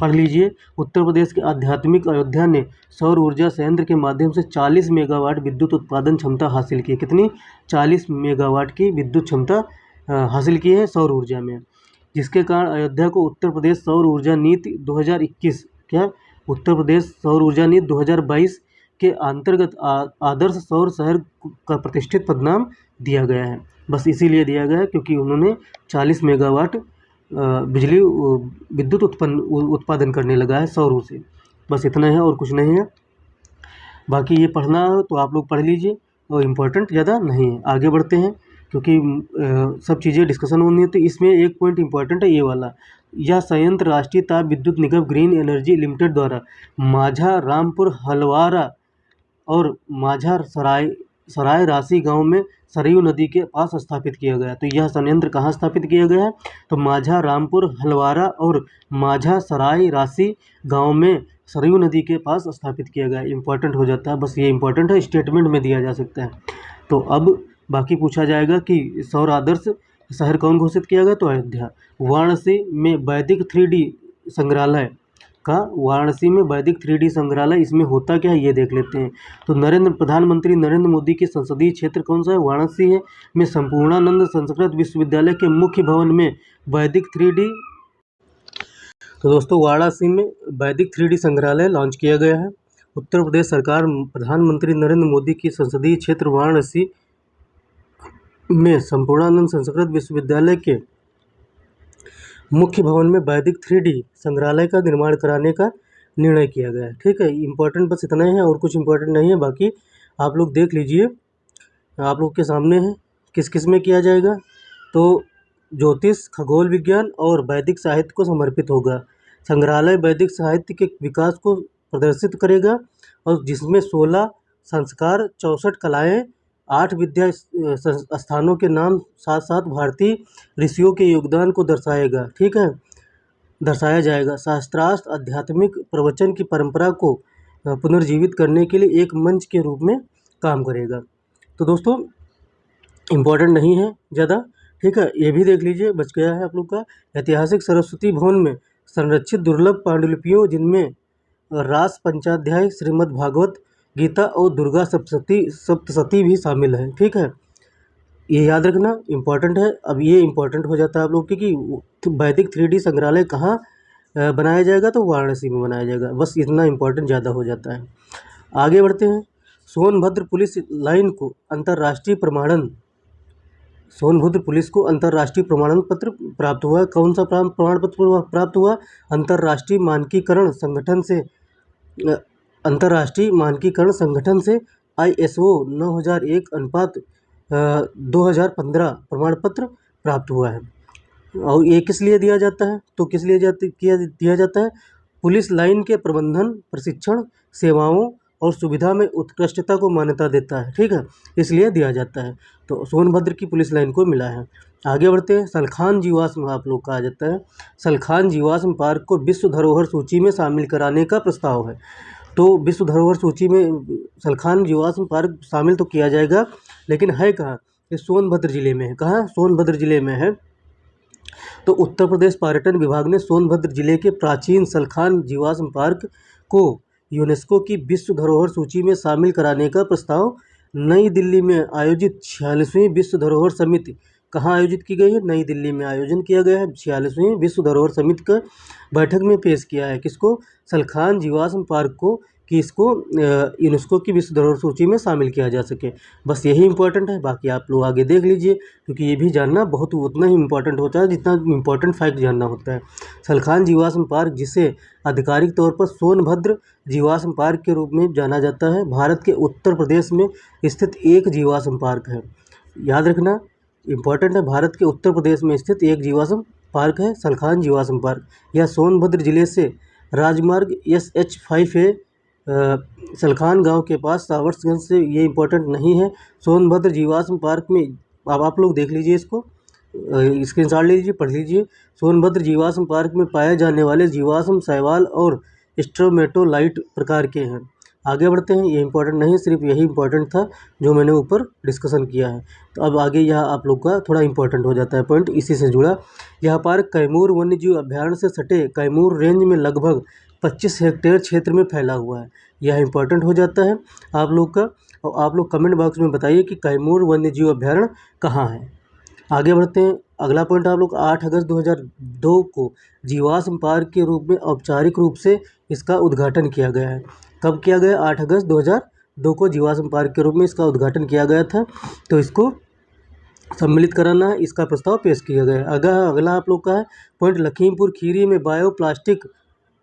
पढ़ लीजिए। उत्तर प्रदेश के आध्यात्मिक अयोध्या ने सौर ऊर्जा संयंत्र के माध्यम से 40 मेगावाट विद्युत उत्पादन क्षमता हासिल की। कितनी? 40 मेगावाट की विद्युत क्षमता हासिल की है सौर ऊर्जा में, जिसके कारण अयोध्या को उत्तर प्रदेश सौर ऊर्जा नीति 2021 क्या उत्तर प्रदेश सौर ऊर्जा नीति 2022 के अंतर्गत आदर्श सौर शहर का प्रतिष्ठित पदनाम दिया गया है। बस इसीलिए दिया गया है क्योंकि उन्होंने 40 मेगावाट बिजली विद्युत उत्पादन करने लगा है सौर से। बस इतना है और कुछ नहीं है। बाकी ये पढ़ना हो तो आप लोग पढ़ लीजिए और इम्पोर्टेंट ज़्यादा नहीं है। आगे बढ़ते हैं क्योंकि सब चीज़ें डिस्कशन होनी है। तो इसमें एक पॉइंट इम्पोर्टेंट है ये वाला। यह संयंत्र राष्ट्रीय ताप विद्युत निगम ग्रीन एनर्जी लिमिटेड द्वारा माझा रामपुर हलवारा और माझा सराय राशि गांव में सरयू नदी के पास स्थापित किया गया। तो यह संयंत्र कहाँ स्थापित किया गया है? तो माझा रामपुर हलवारा और माझा सराय राशि गांव में सरयू नदी के पास स्थापित किया गया। इंपॉर्टेंट हो जाता है, बस ये इंपॉर्टेंट है, स्टेटमेंट में दिया जा सकता है। तो अब बाकी पूछा जाएगा कि सौर आदर्श शहर कौन घोषित किया गया? तो अयोध्या। वाराणसी में वैदिक 3D संग्रहालय वाराणसी में वैदिक 3D संग्रहालय, इसमें होता क्या है ये देख लेते हैं। तो प्रधानमंत्री नरेंद्र मोदी के संसदीय क्षेत्र कौन सा है? वाराणसी है। में संपूर्णानंद संस्कृत विश्वविद्यालय के मुख्य भवन में वैदिक 3D। तो दोस्तों वाराणसी में वैदिक 3D संग्रहालय लॉन्च किया गया है। उत्तर प्रदेश सरकार प्रधानमंत्री नरेंद्र मोदी की संसदीय क्षेत्र वाराणसी में संपूर्णानंद संस्कृत विश्वविद्यालय के मुख्य भवन में वैदिक 3D संग्रहालय का निर्माण कराने का निर्णय किया गया है। ठीक है, इम्पोर्टेंट बस इतना ही है और कुछ इम्पोर्टेंट नहीं है। बाकी आप लोग देख लीजिए, आप लोग के सामने है किस किस में किया जाएगा। तो ज्योतिष, खगोल विज्ञान और वैदिक साहित्य को समर्पित होगा। संग्रहालय वैदिक साहित्य के विकास को प्रदर्शित करेगा और जिसमें 16 संस्कार, 64 कलाएँ, 8 विद्या स्थानों के नाम, साथ साथ भारतीय ऋषियों के योगदान को दर्शाएगा। ठीक है, दर्शाया जाएगा। शास्त्रार्थ आध्यात्मिक प्रवचन की परंपरा को पुनर्जीवित करने के लिए एक मंच के रूप में काम करेगा। तो दोस्तों इम्पोर्टेंट नहीं है ज़्यादा। ठीक है, ये भी देख लीजिए, बच गया है आप लोग का। ऐतिहासिक सरस्वती भवन में संरक्षित दुर्लभ पांडुलिपियों, जिनमें रास पंचाध्याय, श्रीमद् भागवत गीता और दुर्गा सप्तशती भी शामिल है। ठीक है, ये याद रखना, इम्पोर्टेंट है। अब ये इम्पोर्टेंट हो जाता है आप लोग की वैदिक 3D संग्रहालय कहाँ बनाया जाएगा? तो वाराणसी में बनाया जाएगा। बस इतना इम्पोर्टेंट ज़्यादा हो जाता है। आगे बढ़ते हैं। सोनभद्र पुलिस लाइन को अंतर्राष्ट्रीय सोनभद्र पुलिस को अंतर्राष्ट्रीय प्रमाण पत्र प्राप्त हुआ। कौन सा प्रमाण पत्र प्राप्त हुआ? अंतर्राष्ट्रीय मानकीकरण संगठन से ISO 9001 अनुपात 2015 प्रमाण पत्र प्राप्त हुआ है। और ये किस लिए दिया जाता है? तो किस लिए दिया जाता है? पुलिस लाइन के प्रबंधन, प्रशिक्षण, सेवाओं और सुविधा में उत्कृष्टता को मान्यता देता है। ठीक है, इसलिए दिया जाता है। तो सोनभद्र की पुलिस लाइन को मिला है। आगे बढ़ते हैं। सलखान जीवाश्म आप लोग का आ जाता है। सलखान जीवाश्म पार्क को विश्व धरोहर सूची में शामिल कराने का प्रस्ताव है। तो विश्व धरोहर सूची में सलखान जीवाश्म पार्क शामिल तो किया जाएगा, लेकिन है कहाँ? ये सोनभद्र जिले में है। कहाँ? सोनभद्र जिले में है। तो उत्तर प्रदेश पर्यटन विभाग ने सोनभद्र जिले के प्राचीन सलखान जीवाश्म पार्क को यूनेस्को की विश्व धरोहर सूची में शामिल कराने का प्रस्ताव नई दिल्ली में आयोजित 46वीं विश्व धरोहर समिति, कहाँ आयोजित की गई है? नई दिल्ली में आयोजन किया गया है 46वीं विश्व धरोहर समिति का बैठक में पेश किया है। किसको? सलखान जीवाश्म पार्क को कि इसको यूनेस्को की विश्व धरोहर सूची में शामिल किया जा सके। बस यही इम्पोर्टेंट है, बाकी आप लोग आगे देख लीजिए, क्योंकि ये भी जानना बहुत उतना ही इम्पोर्टेंट होता है जितना इम्पोर्टेंट फैक्ट जानना होता है। सलखान जीवाश्म पार्क, जिसे आधिकारिक तौर पर सोनभद्र जीवाश्म पार्क के रूप में जाना जाता है, भारत के उत्तर प्रदेश में स्थित एक जीवाश्म पार्क है। याद रखना, इम्पोर्टेंट है, भारत के उत्तर प्रदेश में स्थित एक जीवाश्म पार्क है सलखान जीवाश्म पार्क। यह सोनभद्र जिले से राजमार्ग SH5A सलखान गांव के पास सावर्ट्सगंज से, ये इम्पोर्टेंट नहीं है। सोनभद्र जीवाश्म पार्क में, अब आप लोग देख लीजिए, इसको स्क्रीनशॉट ले लीजिए, पढ़ लीजिए। सोनभद्र जीवाश्म पार्क में पाए जाने वाले जीवाश्म शैवाल और स्ट्रोमेटोलाइट प्रकार के हैं। आगे बढ़ते हैं, ये इंपॉर्टेंट नहीं, सिर्फ यही इंपॉर्टेंट था जो मैंने ऊपर डिस्कशन किया है। तो अब आगे यह आप लोग का थोड़ा इंपॉर्टेंट हो जाता है पॉइंट इसी से जुड़ा। यह पार्क कैमूर वन्यजीव अभयारण्य से सटे कैमूर रेंज में लगभग 25 हेक्टेयर क्षेत्र में फैला हुआ है। यह इंपॉर्टेंट हो जाता है आप लोग का। और आप लोग कमेंट बॉक्स में बताइए कि कैमूर वन्यजीव अभयारण्य कहाँ है। आगे बढ़ते हैं, अगला पॉइंट आप लोग 8 अगस्त 2002 को जीवाश्म पार्क के रूप में औपचारिक रूप से इसका उद्घाटन किया गया है। कब किया गया? 8 अगस्त 2002 को जीवाश्म पार्क के रूप में इसका उद्घाटन किया गया था। तो इसको सम्मिलित कराना है, इसका प्रस्ताव पेश किया गया है। अगला आप लोग का है पॉइंट, लखीमपुर खीरी में बायोप्लास्टिक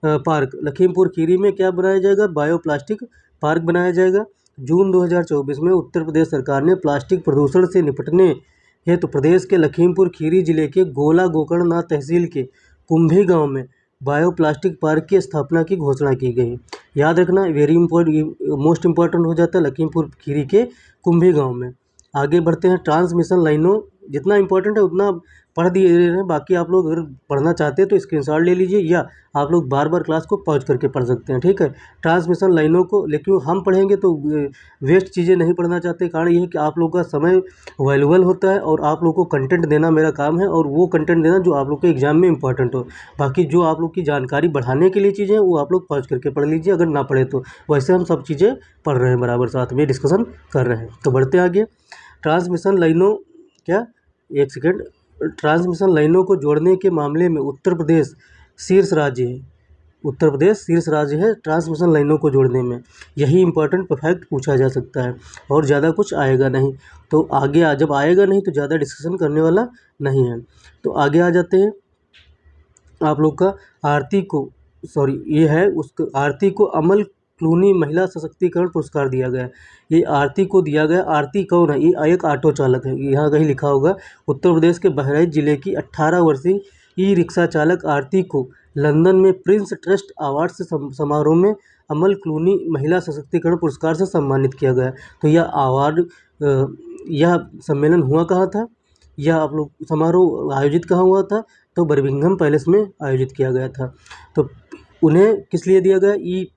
पार्क। लखीमपुर खीरी में क्या बनाया जाएगा? बायोप्लास्टिक पार्क बनाया जाएगा। जून 2024 में उत्तर प्रदेश सरकार ने प्लास्टिक प्रदूषण से निपटने हेतु प्रदेश के लखीमपुर खीरी जिले के गोला गोकर्णनाथ तहसील के कुंभी गांव में बायोप्लास्टिक पार्क की स्थापना की घोषणा की गई। याद रखना, वेरी इंपॉर्टेंट, मोस्ट इंपॉर्टेंट हो जाता है लखीमपुर खीरी के कुंभी गांव में। आगे बढ़ते हैं, ट्रांसमिशन लाइनों, जितना इंपॉर्टेंट है उतना पढ़ दिए रहे हैं, बाकी आप लोग अगर पढ़ना चाहते हैं तो स्क्रीनशॉट ले लीजिए, या आप लोग बार बार क्लास को पॉज करके पढ़ सकते हैं, ठीक है। ट्रांसमिशन लाइनों को, लेकिन हम पढ़ेंगे तो वेस्ट चीज़ें नहीं पढ़ना चाहते। कारण ये है कि आप लोग का समय वैल्यूबल होता है और आप लोग को कंटेंट देना मेरा काम है, और वो कंटेंट देना जो आप लोग के एग्जाम में इंपॉर्टेंट हो। बाकी जो आप लोग की जानकारी बढ़ाने के लिए चीज़ें हैं वो आप लोग पॉज करके पढ़ लीजिए, अगर ना पढ़े तो। वैसे हम सब चीज़ें पढ़ रहे हैं, बराबर साथ में डिस्कशन कर रहे हैं। तो बढ़ते आगे, ट्रांसमिशन लाइनों, क्या, एक सेकेंड, ट्रांसमिशन लाइनों को जोड़ने के मामले में उत्तर प्रदेश शीर्ष राज्य है। उत्तर प्रदेश शीर्ष राज्य है ट्रांसमिशन लाइनों को जोड़ने में। यही इंपॉर्टेंट फैक्ट पूछा जा सकता है, और ज़्यादा कुछ आएगा नहीं। तो आगे जब आएगा नहीं तो ज़्यादा डिस्कशन करने वाला नहीं है। तो आगे आ जाते हैं, आप लोग का आरती को, सॉरी ये है उसको, आरती को अमल क्लूनी महिला सशक्तिकरण पुरस्कार दिया गया। ये आरती को दिया गया। आरती कौन है? ये एक ऑटो चालक है, यहाँ कहीं लिखा होगा। उत्तर प्रदेश के बहराइच जिले की 18 वर्षीय ई रिक्शा चालक आरती को लंदन में प्रिंस ट्रस्ट अवार्ड से समारोह में अमल क्लूनी महिला सशक्तिकरण पुरस्कार से सम्मानित किया गया। तो यह अवार्ड, यह सम्मेलन हुआ कहाँ था? यह आप लोग समारोह आयोजित कहाँ हुआ था? तो बर्मिंघम पैलेस में आयोजित किया गया था। तो उन्हें किस लिए दिया गया?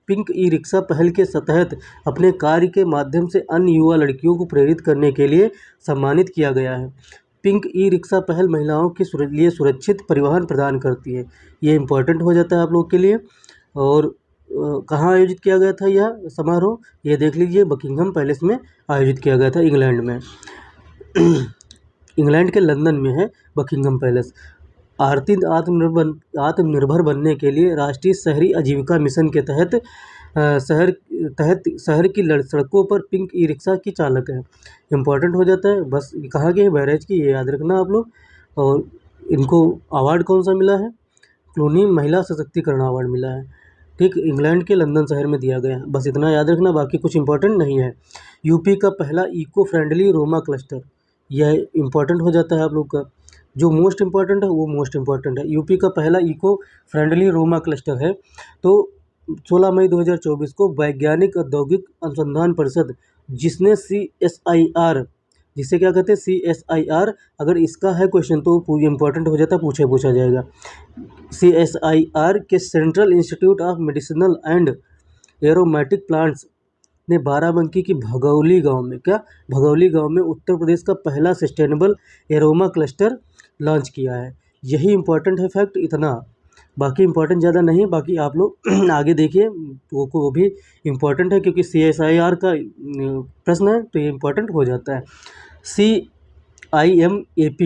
पिंक ई रिक्शा पहल के तहत अपने कार्य के माध्यम से अन्य युवा लड़कियों को प्रेरित करने के लिए सम्मानित किया गया है। पिंक ई रिक्शा पहल महिलाओं के लिए सुरक्षित परिवहन प्रदान करती है। ये इम्पोर्टेंट हो जाता है आप लोग के लिए। और कहाँ आयोजित किया गया था यह समारोह? ये देख लीजिए, बकिंघम पैलेस में आयोजित किया गया था, इंग्लैंड में। इंग्लैंड के लंदन में है बकिंघम पैलेस। आरती आत्मनिर्भर बनने के लिए राष्ट्रीय शहरी आजीविका मिशन के तहत शहर की सड़कों पर पिंक ई रिक्शा की चालक है। इम्पोर्टेंट हो जाता है। बस कहाँ के हैं? बहराइच की, ये याद रखना आप लोग। और इनको अवार्ड कौन सा मिला है? क्लूनी महिला सशक्तिकरण अवार्ड मिला है, ठीक। इंग्लैंड के लंदन शहर में दिया गया है, बस इतना याद रखना, बाकी कुछ इंपॉर्टेंट नहीं है। यूपी का पहला इको फ्रेंडली रोमा क्लस्टर, यह इंपॉर्टेंट हो जाता है आप लोग का। जो मोस्ट इंपॉर्टेंट है वो मोस्ट इंपॉर्टेंट है। यूपी का पहला इको फ्रेंडली रोमा क्लस्टर है। तो 16 मई 2024 को वैज्ञानिक औद्योगिक अनुसंधान परिषद, जिसने CSIR, जिसे क्या कहते हैं CSIR, अगर इसका है क्वेश्चन तो इंपॉर्टेंट हो जाता है, पूछा जाएगा। CSIR के central institute of medicinal and aromatic plants ने बाराबंकी की भगौली गांव में, क्या, भगौली गांव में उत्तर प्रदेश का पहला सस्टेनेबल एरोमा क्लस्टर लॉन्च किया है। यही इंपॉर्टेंट है फैक्ट, इतना, बाकी इंपॉर्टेंट ज़्यादा नहीं है। बाकी आप लोग आगे देखिए, वो भी इंपॉर्टेंट है, क्योंकि CSIR का प्रश्न है तो ये इंपॉर्टेंट हो जाता है। CIMAP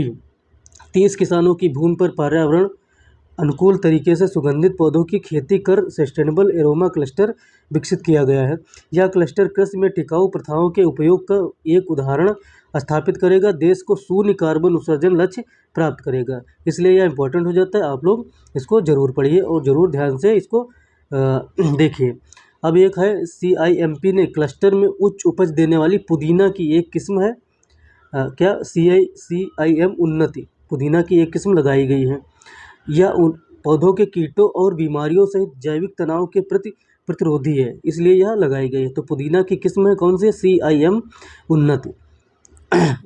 30 किसानों की भूमि पर पर्यावरण अनुकूल तरीके से सुगंधित पौधों की खेती कर सस्टेनेबल एरोमा क्लस्टर विकसित किया गया है। यह क्लस्टर कृषि में टिकाऊ प्रथाओं के उपयोग का एक उदाहरण स्थापित करेगा, देश को शून्य कार्बन उत्सर्जन लक्ष्य प्राप्त करेगा। इसलिए यह इम्पोर्टेंट हो जाता है, आप लोग इसको ज़रूर पढ़िए और ज़रूर ध्यान से इसको देखिए। अब एक है CIMP ने क्लस्टर में उच्च उपज देने वाली पुदीना की एक किस्म है, क्या CIM उन्नति पुदीना की एक किस्म लगाई गई है। यह उन पौधों के कीटों और बीमारियों सहित जैविक तनाव के प्रति प्रतिरोधी है, इसलिए यह लगाई गई है। तो पुदीना की किस्म है कौन सी? CIM उन्नति।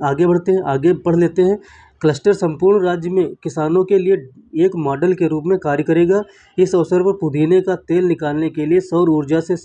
आगे बढ़ते हैं, आगे पढ़ लेते हैं। क्लस्टर संपूर्ण राज्य में किसानों के लिए एक मॉडल के रूप में कार्य करेगा। इस अवसर पर पुदीने का तेल निकालने के लिए सौर ऊर्जा से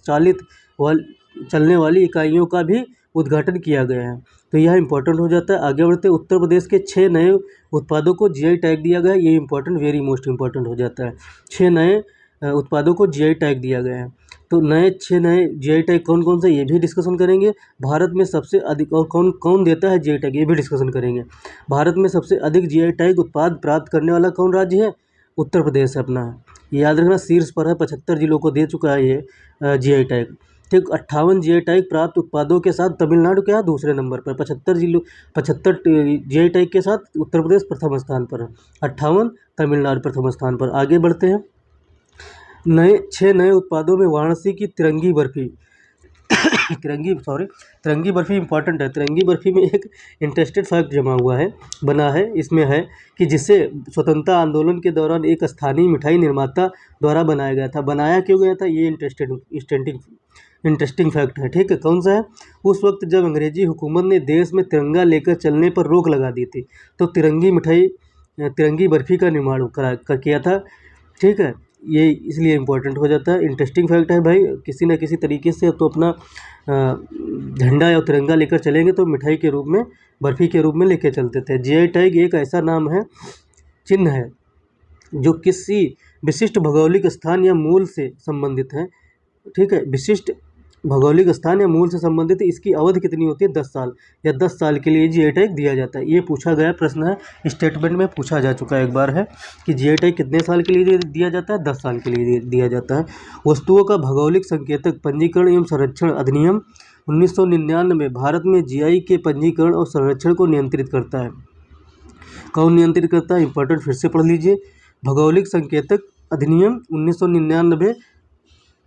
चलने वाली इकाइयों का भी उद्घाटन किया गया है। तो यह इंपॉर्टेंट हो जाता है। आगे बढ़ते हैं, उत्तर प्रदेश के 6 नए उत्पादों को GI टैग दिया गया है। ये इंपॉर्टेंट, वेरी मोस्ट इंपॉर्टेंट हो जाता है। 6 नए उत्पादों को GI टैग दिया गया है। तो 6 नए GI टैग कौन कौन से, ये भी डिस्कशन करेंगे। भारत में सबसे अधिक और कौन कौन देता है GI टैग, ये भी डिस्कशन करेंगे। भारत में सबसे अधिक GI टैग उत्पाद प्राप्त करने वाला कौन राज्य है? उत्तर प्रदेश है अपना। याद रखना, शीर्ष पर है, 75 जिलों को दे चुका है ये GI टैग। ठीक, 58 GI टैग प्राप्त उत्पादों के साथ तमिलनाडु क्या है? दूसरे नंबर पर। 75 GI टैग के साथ उत्तर प्रदेश प्रथम स्थान पर है, 58 तमिलनाडु प्रथम स्थान पर। आगे बढ़ते हैं, 6 नए उत्पादों में वाराणसी की तिरंगी बर्फी तिरंगी बर्फी इंपॉर्टेंट है। तिरंगी बर्फी में एक इंटरेस्टेड फैक्ट जमा हुआ है, बना है, इसमें है कि जिसे स्वतंत्रता आंदोलन के दौरान एक स्थानीय मिठाई निर्माता द्वारा बनाया गया था। बनाया क्यों गया था, ये इंटरेस्टिंग फैक्ट है। ठीक है, कौन सा है? उस वक्त जब अंग्रेजी हुकूमत ने देश में तिरंगा लेकर चलने पर रोक लगा दी थी, तो तिरंगी बर्फी का निर्माण किया था। ठीक है, ये इसलिए इम्पोर्टेंट हो जाता है। इंटरेस्टिंग फैक्ट है भाई, किसी न किसी तरीके से तो अपना झंडा या तिरंगा लेकर चलेंगे तो मिठाई के रूप में, बर्फ़ी के रूप में लेकर चलते थे। GI टैग एक ऐसा नाम है, चिन्ह है, जो किसी विशिष्ट भौगोलिक स्थान या मूल से संबंधित है। ठीक है, विशिष्ट भौगोलिक स्थान या मूल से संबंधित है। इसकी अवधि कितनी होती है? 10 साल, या 10 साल के लिए GI टैग दिया जाता है। ये पूछा गया प्रश्न है, स्टेटमेंट में पूछा जा चुका है एक बार है कि GI टैग कितने साल के लिए दिया जाता है? 10 साल के लिए दिया जाता है। वस्तुओं का भौगोलिक संकेतक पंजीकरण एवं संरक्षण अधिनियम 1999 भारत में GI के पंजीकरण और संरक्षण को नियंत्रित करता है। कौन नियंत्रित करता है? इंपॉर्टेंट, फिर से पढ़ लीजिए। भौगोलिक संकेतक अधिनियम 1999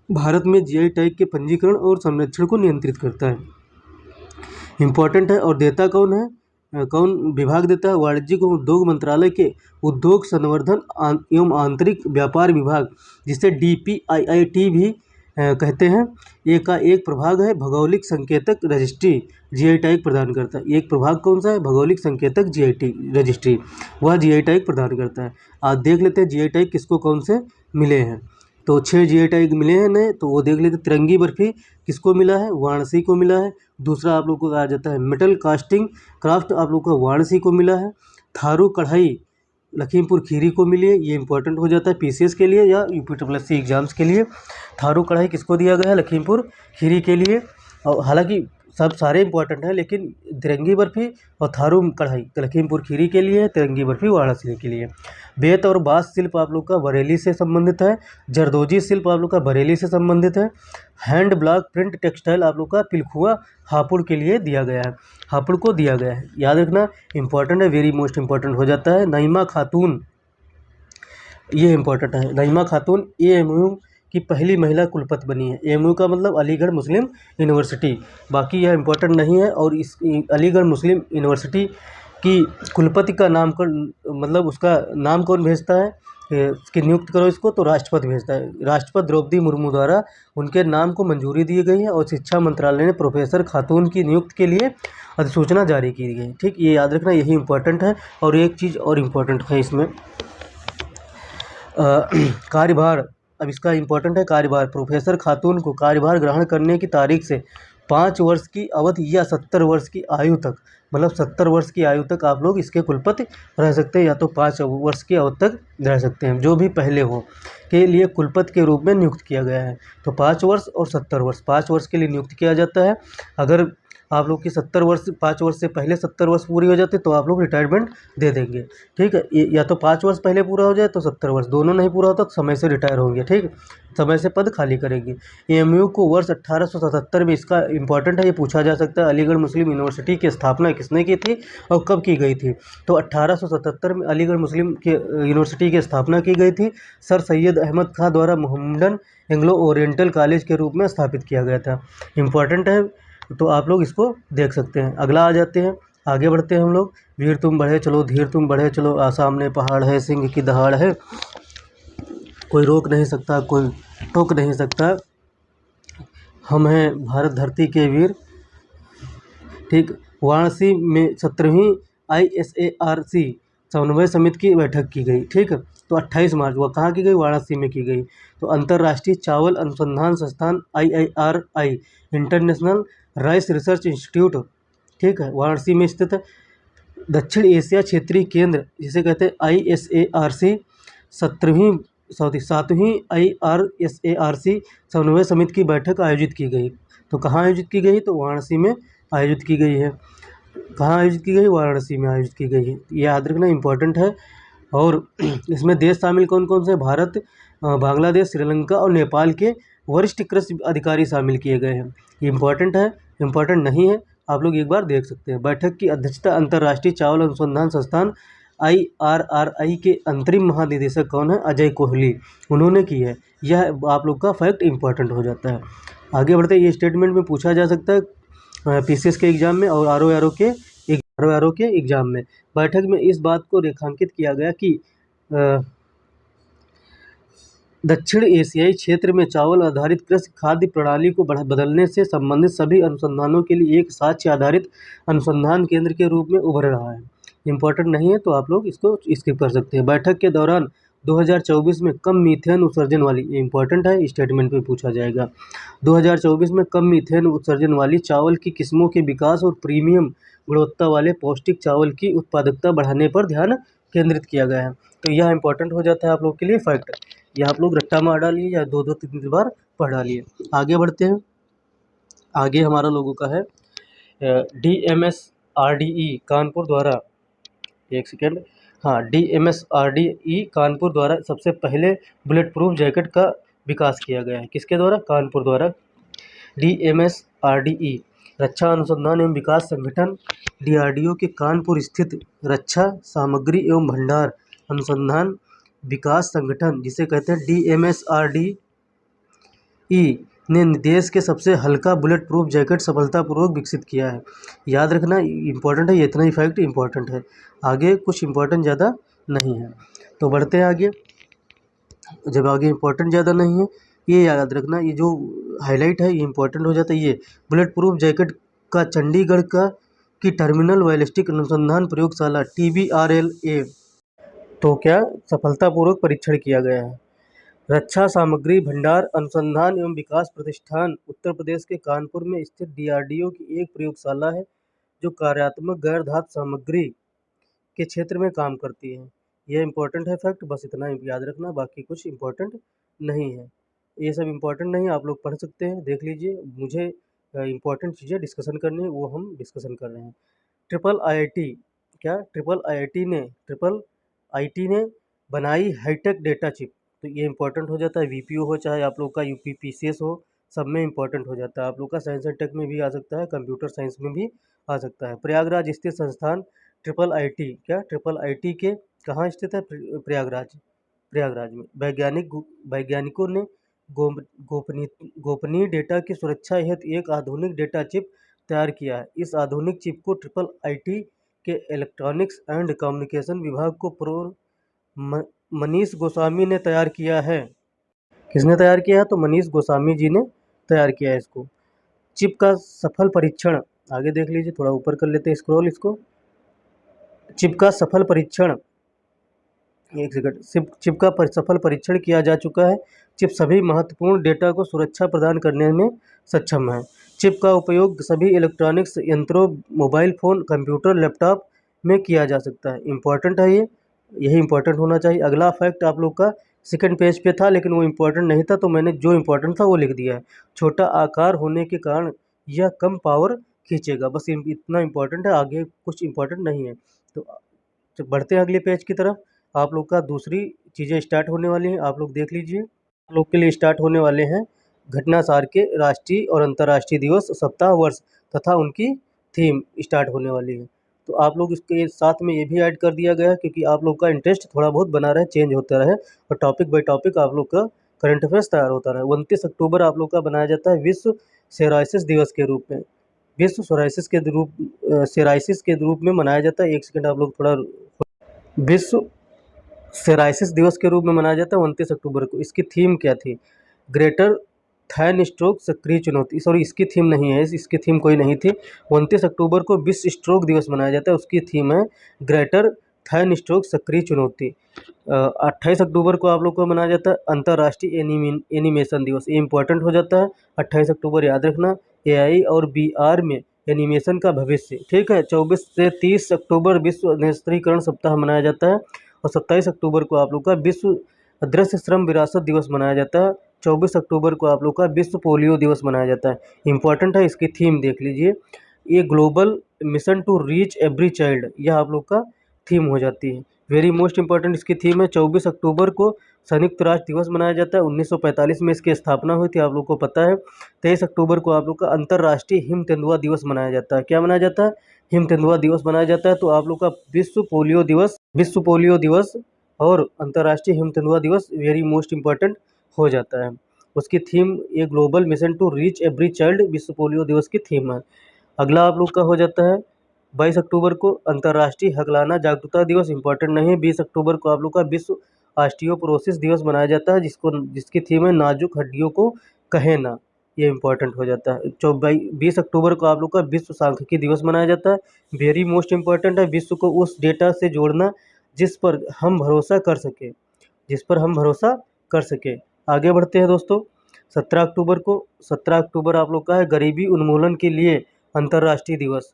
भारत में GI टैग के पंजीकरण और संरक्षण को नियंत्रित करता है। इम्पॉर्टेंट है। और देता कौन है, कौन विभाग देता है? वाणिज्यिक एवं उद्योग मंत्रालय के उद्योग संवर्धन एवं आंतरिक व्यापार विभाग, जिसे DPIIT भी कहते हैं, ये का एक प्रभाग है भौगोलिक संकेतक रजिस्ट्री GI टैग प्रदान करता है। एक प्रभाग कौन सा है? भौगोलिक संकेतक रजिस्ट्री, वह GI टैग प्रदान करता है। आज देख लेते हैं GI टैग किसको कौन से मिले हैं। तो 6 GI टैग मिले हैं नए, तो वो देख लेते। तिरंगी बर्फी किसको मिला है? वाराणसी को मिला है। दूसरा आप लोग को कहा जाता है मेटल कास्टिंग क्राफ्ट, आप लोग को वाराणसी को मिला है। थारू कढ़ाई लखीमपुर खीरी को मिली है। ये इंपॉर्टेंट हो जाता है PCS के लिए या UPSSC एग्जाम्स के लिए। थारू कढ़ाई किसको दिया गया है? लखीमपुर खीरी के लिए। और हालांकि सब सारे इंपॉर्टेंट हैं, लेकिन तिरंगी बर्फी और थारू कढ़ाई लखीमपुर खीरी के लिए, तिरंगी बर्फी वाराणसी के लिए। बेत और बाँस शिल्प आप लोग का बरेली से संबंधित है। जरदोजी शिल्प आप लोग का बरेली से संबंधित है। हैंड ब्लॉक प्रिंट टेक्सटाइल आप लोग का पिलखुआ हापुड़ के लिए दिया गया है, हापुड़ को दिया गया है। याद रखना, इंपॉर्टेंट है, वेरी मोस्ट इंपॉर्टेंट हो जाता है। नईमा खातून, ये इंपॉर्टेंट है। नईमा खातून AMU की पहली महिला कुलपति बनी है। AMU का मतलब अलीगढ़ मुस्लिम यूनिवर्सिटी, बाकी यह इंपॉर्टेंट नहीं है। और इस अलीगढ़ मुस्लिम यूनिवर्सिटी की कुलपति का नाम मतलब उसका नाम कौन भेजता है कि नियुक्त करो इसको? तो राष्ट्रपति भेजता है। राष्ट्रपति द्रौपदी मुर्मू द्वारा उनके नाम को मंजूरी दी गई है और शिक्षा मंत्रालय ने प्रोफेसर खातून की नियुक्ति के लिए अधिसूचना जारी की गई है। ठीक, ये याद रखना, यही इंपॉर्टेंट है। और एक चीज़ और इम्पॉर्टेंट है इसमें, कार्यभार। अब इसका इम्पोर्टेंट है कार्यभार। प्रोफेसर खातून को कार्यभार ग्रहण करने की तारीख से 5 वर्ष की अवधि या 70 वर्ष की आयु तक, मतलब 70 वर्ष की आयु तक आप लोग इसके कुलपति रह सकते हैं, या तो 5 वर्ष की अवधि तक रह सकते हैं, जो भी पहले हो के लिए कुलपति के रूप में नियुक्त किया गया है। तो 5 वर्ष और 70 वर्ष, 5 वर्ष के लिए नियुक्त किया जाता है। अगर आप लोग की 70 वर्ष 5 वर्ष से पहले 70 वर्ष पूरी हो जाती तो आप लोग रिटायरमेंट दे देंगे, ठीक है। या तो 5 वर्ष पहले पूरा हो जाए तो 70 वर्ष, दोनों नहीं पूरा होता तो समय से रिटायर होंगे, ठीक है, समय से पद खाली करेंगे। एएमयू को वर्ष 1877 में, इसका इंपॉर्टेंट है, ये पूछा जा सकता है, अलीगढ़ मुस्लिम यूनिवर्सिटी की स्थापना किसने की थी और कब की गई थी? तो 1877 में अलीगढ़ मुस्लिम के यूनिवर्सिटी की स्थापना की गई थी। सर सैयद अहमद खां द्वारा मोहम्मडन एंग्लो ओरिएंटल कॉलेज के रूप में स्थापित किया गया था। इंपॉर्टेंट है, तो आप लोग इसको देख सकते हैं। अगला आ जाते हैं, आगे बढ़ते हैं हम लोग। वीर तुम बढ़े चलो, धीर तुम बढ़े चलो, सामने पहाड़ है, सिंह की दहाड़ है, कोई रोक नहीं सकता, कोई टोक नहीं सकता, हम हैं भारत धरती के वीर, ठीक। वाराणसी में 17वीं ISARC समन्वय समिति की बैठक की गई, ठीक है। तो 28 मार्च, वह कहाँ की गई? वाराणसी में की गई। तो अंतर्राष्ट्रीय चावल अनुसंधान संस्थान IIRI, international rice research institute, ठीक है, वाराणसी में स्थित है। दक्षिण एशिया क्षेत्रीय केंद्र, जिसे कहते हैं ISARC, 7वीं IRSARC समन्वय समिति की बैठक आयोजित की गई। तो कहाँ आयोजित की गई? तो वाराणसी में आयोजित की गई है। कहाँ आयोजित की गई? वाराणसी में आयोजित की गई है, ये याद रखना इंपॉर्टेंट है। और इसमें देश शामिल कौन कौन से? भारत, बांग्लादेश, श्रीलंका और नेपाल के वरिष्ठ कृषि अधिकारी शामिल किए गए हैं। इम्पॉर्टेंट है, इम्पॉर्टेंट नहीं है, आप लोग एक बार देख सकते हैं। बैठक की अध्यक्षता अंतर्राष्ट्रीय चावल अनुसंधान संस्थान IRRI के अंतरिम महानिदेशक कौन है? अजय कोहली, उन्होंने की है। यह आप लोग का फैक्ट इंपॉर्टेंट हो जाता है। आगे बढ़ते, ये स्टेटमेंट में पूछा जा सकता है PCS के एग्जाम में और RO के एग्जाम में। बैठक में इस बात को रेखांकित किया गया कि दक्षिण एशियाई क्षेत्र में चावल आधारित कृषि खाद्य प्रणाली को बदलने से संबंधित सभी अनुसंधानों के लिए एक साक्ष्य आधारित अनुसंधान केंद्र के रूप में उभर रहा है। इम्पोर्टेंट नहीं है तो आप लोग इसको स्किप कर सकते हैं। बैठक के दौरान 2024 में कम मीथेन उत्सर्जन वाली, ये इंपॉर्टेंट है, स्टेटमेंट में पूछा जाएगा। 2024 में कम मीथेन उत्सर्जन वाली चावल की किस्मों के विकास और प्रीमियम गुणवत्ता वाले पौष्टिक चावल की उत्पादकता बढ़ाने पर ध्यान केंद्रित किया गया है। तो यह इंपॉर्टेंट हो जाता है आप लोग के लिए फैक्ट। यह आप लोग रट्टा मार डालिए या 2-3 बार पढ़ डालिए। आगे बढ़ते हैं, आगे हमारा लोगों का है DMSRDE कानपुर द्वारा, एक सेकेंड, हाँ, DMSRDE कानपुर द्वारा सबसे पहले बुलेट प्रूफ जैकेट का विकास किया गया है। किसके द्वारा? कानपुर द्वारा। DMSRDE रक्षा अनुसंधान एवं विकास संगठन, DRDO के कानपुर स्थित रक्षा सामग्री एवं भंडार अनुसंधान विकास संगठन, जिसे कहते हैं DMSRDE, ने देश के सबसे हल्का बुलेट प्रूफ जैकेट सफलतापूर्वक विकसित किया है। याद रखना इंपॉर्टेंट है, ये इतना ही फैक्ट इंपॉर्टेंट है, आगे कुछ इंपॉर्टेंट ज़्यादा नहीं है। तो बढ़ते हैं आगे। जब आगे इंपॉर्टेंट ज़्यादा नहीं है, ये याद रखना, ये जो हाईलाइट है ये इंपॉर्टेंट हो जाता है। ये बुलेट प्रूफ जैकेट का चंडीगढ़ की टर्मिनल बैलिस्टिक अनुसंधान प्रयोगशाला TBRLA, तो क्या सफलतापूर्वक परीक्षण किया गया है। रक्षा सामग्री भंडार अनुसंधान एवं विकास प्रतिष्ठान उत्तर प्रदेश के कानपुर में स्थित DRDO की एक प्रयोगशाला है जो कार्यात्मक गैर धातु सामग्री के क्षेत्र में काम करती है। यह इंपॉर्टेंट है फैक्ट, बस इतना ही याद रखना, बाकी कुछ इंपॉर्टेंट नहीं है। ये सब इंपॉर्टेंट नहीं है, आप लोग पढ़ सकते हैं, देख लीजिए। मुझे इंपॉर्टेंट चीज़ें डिस्कशन करनी है, वो हम डिस्कशन कर रहे हैं। ट्रिपल आईटी ने बनाई हाईटेक डेटा चिप, तो ये इंपॉर्टेंट हो जाता है। VPO हो चाहे आप लोग का UPPCS हो, सब में इंपॉर्टेंट हो जाता है। आप लोग का साइंस एंड टेक में भी आ सकता है, कंप्यूटर साइंस में भी आ सकता है। प्रयागराज स्थित संस्थान ट्रिपल आईटी के कहाँ स्थित है? प्रयागराज में। वैज्ञानिकों ने गोपनीय डेटा की सुरक्षा हेतु एक आधुनिक डेटा चिप तैयार किया है। इस आधुनिक चिप को ट्रिपल आईटी के इलेक्ट्रॉनिक्स एंड कम्युनिकेशन विभाग को मनीष गोस्वामी ने तैयार किया है। किसने तैयार किया है? तो मनीष गोस्वामी जी ने तैयार किया है इसको। चिप का सफल परीक्षण, आगे देख लीजिए, थोड़ा ऊपर कर लेते हैं स्क्रॉल इसको। चिप का सफल परीक्षण, एक सेकंड, चिप का सफल परीक्षण किया जा चुका है। चिप सभी महत्वपूर्ण डेटा को सुरक्षा प्रदान करने में सक्षम है। चिप का उपयोग सभी इलेक्ट्रॉनिक्स यंत्रों, मोबाइल फ़ोन, कंप्यूटर, लैपटॉप में किया जा सकता है। इंपॉर्टेंट है ये, यही इंपॉर्टेंट होना चाहिए। अगला फैक्ट आप लोग का सेकंड पेज पे था, लेकिन वो इंपॉर्टेंट नहीं था, तो मैंने जो इंपॉर्टेंट था वो लिख दिया है। छोटा आकार होने के कारण यह कम पावर खींचेगा। बस इतना इम्पोर्टेंट है, आगे कुछ इम्पोर्टेंट नहीं है। तो बढ़ते हैं अगले पेज की तरफ। आप लोग का दूसरी चीज़ें स्टार्ट होने वाली हैं, आप लोग देख लीजिए। आप लोग के लिए स्टार्ट होने वाले हैं घटनासार के राष्ट्रीय और अंतर्राष्ट्रीय दिवस, सप्ताह, वर्ष तथा उनकी थीम स्टार्ट होने वाली है। तो आप लोग इसके साथ में ये भी ऐड कर दिया गया है, क्योंकि आप लोग का इंटरेस्ट थोड़ा बहुत बना रहे, चेंज होता रहे, और टॉपिक बाय टॉपिक आप लोग का करंट अफेयर्स तैयार होता रहे। 29 अक्टूबर आप लोग का बनाया जाता है विश्व सोराइसिस दिवस के रूप में। विश्व सोराइसिस के रूप में मनाया जाता है। एक सेकंड आप लोग थोड़ा। विश्व सोराइसिस दिवस के रूप में मनाया जाता है 29 अक्टूबर को। इसकी थीम क्या थी? ग्रेटर थैन स्ट्रोक सक्रिय चुनौती। सॉरी, इसकी थीम नहीं है, इसकी थीम कोई नहीं थी। 29 अक्टूबर को विश्व स्ट्रोक दिवस मनाया जाता है, उसकी थीम है ग्रेटर थैन स्ट्रोक सक्रिय चुनौती। 28 अक्टूबर को आप लोग को मनाया जाता है अंतर्राष्ट्रीय एनिमेशन दिवस। ये इंपॉर्टेंट हो जाता है, 28 अक्टूबर याद रखना। एआई और बीआर में एनिमेशन का भविष्य, ठीक है। 24 से 30 अक्टूबर विश्व निरस्त्रीकरण सप्ताह मनाया जाता है, और 27 अक्टूबर को आप लोग का विश्व दृश्य श्रम विरासत दिवस मनाया जाता है। 24 अक्टूबर को आप लोग का विश्व पोलियो दिवस मनाया जाता है। इंपॉर्टेंट है, इसकी थीम देख लीजिए। ये global mission to reach every child, यह आप लोग का थीम हो जाती है। वेरी मोस्ट इंपॉर्टेंट इसकी थीम है। 24 अक्टूबर को संयुक्त राष्ट्र दिवस मनाया जाता है, 1945 में इसकी स्थापना हुई थी, आप लोग को पता है। 23 अक्टूबर को आप लोग का अंतर्राष्ट्रीय हिम तेंदुआ दिवस मनाया जाता है। क्या मनाया जाता है? हिम तेंदुआ दिवस मनाया जाता है। तो आप लोग का विश्व पोलियो दिवस और अंतर्राष्ट्रीय हिम तेंदुआ दिवस वेरी मोस्ट इंपॉर्टेंट हो जाता है। उसकी थीम ये global mission to reach every child विश्व पोलियो दिवस की थीम है। अगला आप लोग का हो जाता है 22 अक्टूबर को अंतर्राष्ट्रीय हकलाना जागरूकता दिवस। इंपॉर्टेंट नहीं है। 20 अक्टूबर को आप लोग का विश्व ऑस्टियोपोरोसिस दिवस मनाया जाता है, जिसकी थीम है नाजुक हड्डियों को कहे ना। ये इंपॉर्टेंट हो जाता है। 20 अक्टूबर को आप लोग का विश्व सांख्यिकी दिवस मनाया जाता है। वेरी मोस्ट इंपॉर्टेंट है, विश्व को उस डेटा से जोड़ना जिस पर हम भरोसा कर सके, जिस पर हम भरोसा कर सके। आगे बढ़ते हैं दोस्तों। 17 अक्टूबर आप लोग का है गरीबी उन्मूलन के लिए अंतर्राष्ट्रीय दिवस।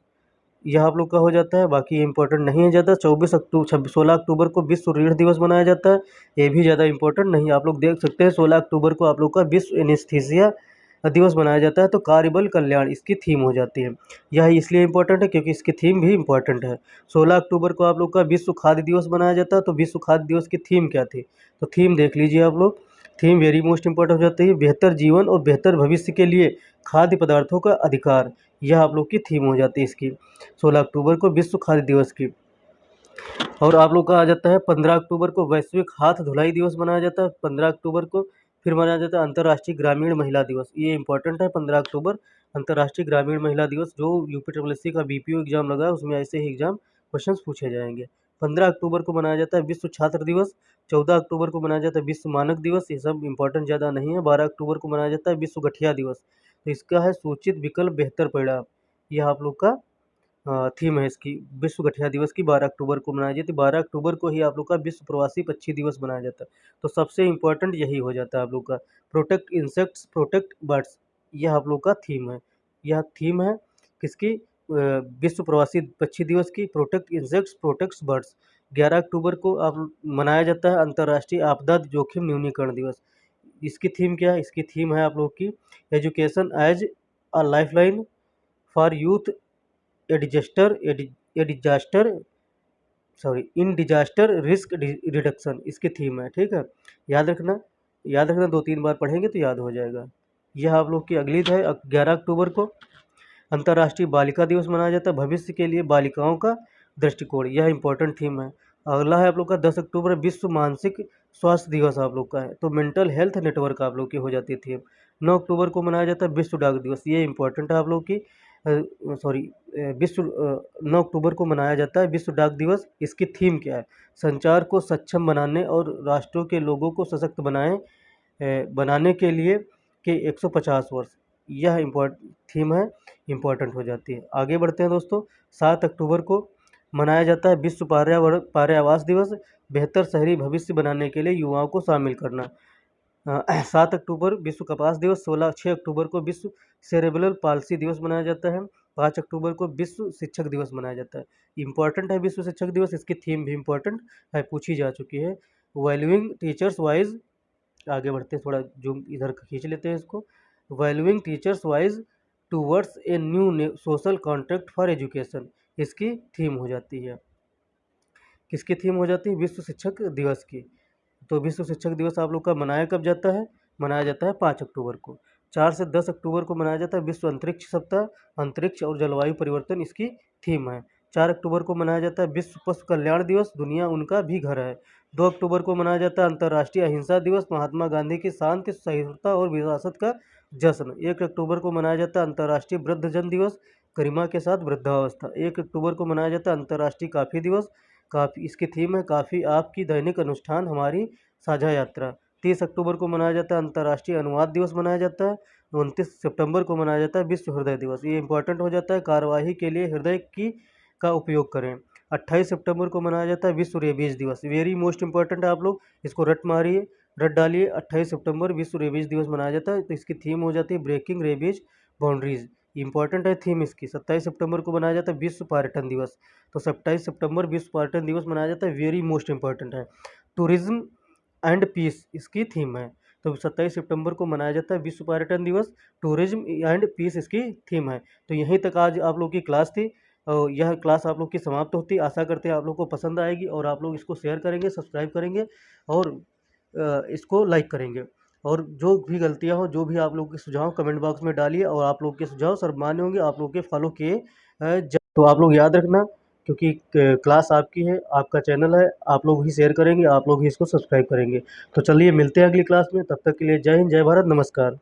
यह आप लोग का हो जाता है, बाकी ये इंपॉर्टेंट नहीं है ज़्यादा। 16 अक्टूबर को विश्व रीढ़ दिवस मनाया जाता है, ये भी ज़्यादा इंपॉर्टेंट नहीं है। आप लोग देख सकते हैं 16 अक्टूबर को आप लोग का विश्व एनेस्थीसिया दिवस मनाया जाता है, तो कार्यबल कल्याण इसकी थीम हो जाती है। यह इसलिए इंपॉर्टेंट है क्योंकि इसकी थीम भी इंपॉर्टेंट है। 16 अक्टूबर को आप लोग का विश्व खाद्य दिवस मनाया जाता है, तो विश्व खाद्य दिवस की थीम क्या थी? तो थीम देख लीजिए आप लोग। थीम वेरी मोस्ट इंपॉर्टेंट हो जाती है, बेहतर जीवन और बेहतर भविष्य के लिए खाद्य पदार्थों का अधिकार। यह आप लोग की थीम हो जाती है इसकी, 16 अक्टूबर को विश्व खाद्य दिवस की। और आप लोग का आ जाता है 15 अक्टूबर को वैश्विक हाथ धुलाई दिवस मनाया जाता है। 15 अक्टूबर को फिर मनाया जाता है अंतर्राष्ट्रीय ग्रामीण महिला दिवस। ये इंपॉर्टेंट है, 15 अक्टूबर अंतर्राष्ट्रीय ग्रामीण महिला दिवस। जो यूपी का बीपीओ एग्जाम लगा है उसमें ऐसे ही एग्जाम क्वेश्चन पूछे जाएंगे। 15 अक्टूबर को मनाया जाता है विश्व छात्र दिवस। 14 अक्टूबर को मनाया जाता है विश्व मानक दिवस। ये सब इंपॉर्टेंट ज़्यादा नहीं है। 12 अक्टूबर को मनाया जाता है विश्व गठिया दिवस। तो इसका है सूचित विकल्प बेहतर परिणाम। यह आप लोग का थीम है इसकी। विश्व गठिया दिवस की 12 अक्टूबर को मनाई जाती है। 12 अक्टूबर को ही आप लोग का विश्व प्रवासी पक्षी दिवस मनाया जाता है। तो सबसे इम्पोर्टेंट यही हो जाता है आप लोग का। प्रोटेक्ट इंसेक्ट्स, प्रोटेक्ट बर्ड्स, यह आप लोग का थीम है। यह थीम है किसकी? विश्व प्रवासी पक्षी दिवस की। Protect insects, protect birds. 11 अक्टूबर को आप मनाया जाता है अंतर्राष्ट्रीय आपदा जोखिम न्यूनीकरण दिवस। इसकी थीम क्या है? इसकी थीम है आप लोग की education as a lifeline for youth disaster disaster in disaster risk reduction, इसकी थीम है, ठीक है। याद रखना, याद रखना, 2-3 बार पढ़ेंगे तो याद हो जाएगा। यह आप लोग की अगली है। 11 अक्टूबर को अंतर्राष्ट्रीय बालिका दिवस मनाया जाता है, भविष्य के लिए बालिकाओं का दृष्टिकोण, यह इंपॉर्टेंट थीम है। अगला है आप लोग का 10 अक्टूबर विश्व मानसिक स्वास्थ्य दिवस आप लोग का है, तो मेंटल हेल्थ नेटवर्क आप लोग की हो जाती है थीम। 9 अक्टूबर को मनाया जाता है विश्व डाक दिवस, ये इंपॉर्टेंट है आप लोग की। सॉरी, विश्व 9 अक्टूबर को मनाया जाता है विश्व डाक दिवस। इसकी थीम क्या है? संचार को सक्षम बनाने और राष्ट्रों के लोगों को सशक्त बनाने के लिए के 150 वर्ष, यह थीम है, इम्पॉर्टेंट हो जाती है। आगे बढ़ते हैं दोस्तों। 7 अक्टूबर को मनाया जाता है विश्व पर्यावास दिवस, बेहतर शहरी भविष्य बनाने के लिए युवाओं को शामिल करना। 7 अक्टूबर विश्व कपास दिवस। 6 अक्टूबर को विश्व सेरेब्रल पाल्सी दिवस मनाया जाता है। 5 अक्टूबर को विश्व शिक्षक दिवस मनाया जाता है। इम्पॉर्टेंट है विश्व शिक्षक दिवस, इसकी थीम भी इम्पॉर्टेंट है, पूछी जा चुकी है। वैल्यूइंग टीचर्स वाइज, आगे बढ़ते हैं, थोड़ा जूम इधर खींच लेते हैं इसको। Valuing teachers wise towards a new social contract for education, इसकी थीम हो जाती है। किसकी थीम हो जाती है? विश्व शिक्षक दिवस की। तो विश्व शिक्षक दिवस आप लोग का मनाया कब जाता है? मनाया जाता है 5 अक्टूबर को। 4 से 10 अक्टूबर को मनाया जाता है विश्व अंतरिक्ष सप्ताह, अंतरिक्ष और जलवायु परिवर्तन इसकी थीम है। 4 अक्टूबर को मनाया जाता है विश्व पशु कल्याण दिवस, दुनिया उनका भी घर है। 2 अक्टूबर को मनाया जाता है अंतर्राष्ट्रीय अहिंसा दिवस, महात्मा गांधी की शांति, सहिष्णुता और विरासत का जश्न। 1 अक्टूबर को मनाया जाता है अंतर्राष्ट्रीय वृद्धजन दिवस, गरिमा के साथ वृद्धावस्था। 1 अक्टूबर को मनाया जाता है अंतर्राष्ट्रीय कॉफ़ी दिवस, काफ़ी इसकी थीम है काफ़ी आपकी दैनिक अनुष्ठान हमारी साझा यात्रा। 30 अक्टूबर को मनाया जाता है अंतर्राष्ट्रीय अनुवाद दिवस मनाया जाता है। 29 सितंबर को मनाया जाता है विश्व हृदय दिवस, ये इंपॉर्टेंट हो जाता है, कार्यवाही के लिए हृदय की का उपयोग करें। 28 सितंबर को मनाया जाता है विश्व रेबीज दिवस, वेरी मोस्ट इंपॉर्टेंट है, आप लोग इसको रट मारिए, रट डालिए। 28 सितंबर विश्व रेबीज दिवस मनाया जाता है, तो इसकी थीम हो जाती है ब्रेकिंग रेबीज बाउंड्रीज, इंपॉर्टेंट है थीम इसकी। 27 सितंबर को मनाया जाता है विश्व पर्यटन दिवस, तो 27 सितंबर विश्व पर्यटन दिवस मनाया जाता है, वेरी मोस्ट इंपॉर्टेंट है। टूरिज्म एंड पीस इसकी थीम है, तो 27 सितंबर को मनाया जाता है विश्व पर्यटन दिवस, टूरिज्म एंड पीस इसकी थीम है। तो यहीं तक आज आप लोग की क्लास थी, और यह क्लास आप लोग की समाप्त होती है। आशा करते हैं आप लोग को पसंद आएगी और आप लोग इसको शेयर करेंगे, सब्सक्राइब करेंगे और इसको लाइक करेंगे। और जो भी गलतियाँ हो, जो भी आप लोग के सुझाव कमेंट बॉक्स में डालिए, और आप लोग के सुझाव सर्वमान्य होंगे, आप लोग के फॉलो किए तो आप लोग याद रखना, क्योंकि क्लास आपकी है, आपका चैनल है, आप लोग ही शेयर करेंगे, आप लोग ही इसको सब्सक्राइब करेंगे। तो चलिए मिलते हैं अगली क्लास में, तब तक के लिए जय हिंद, जय भारत, नमस्कार।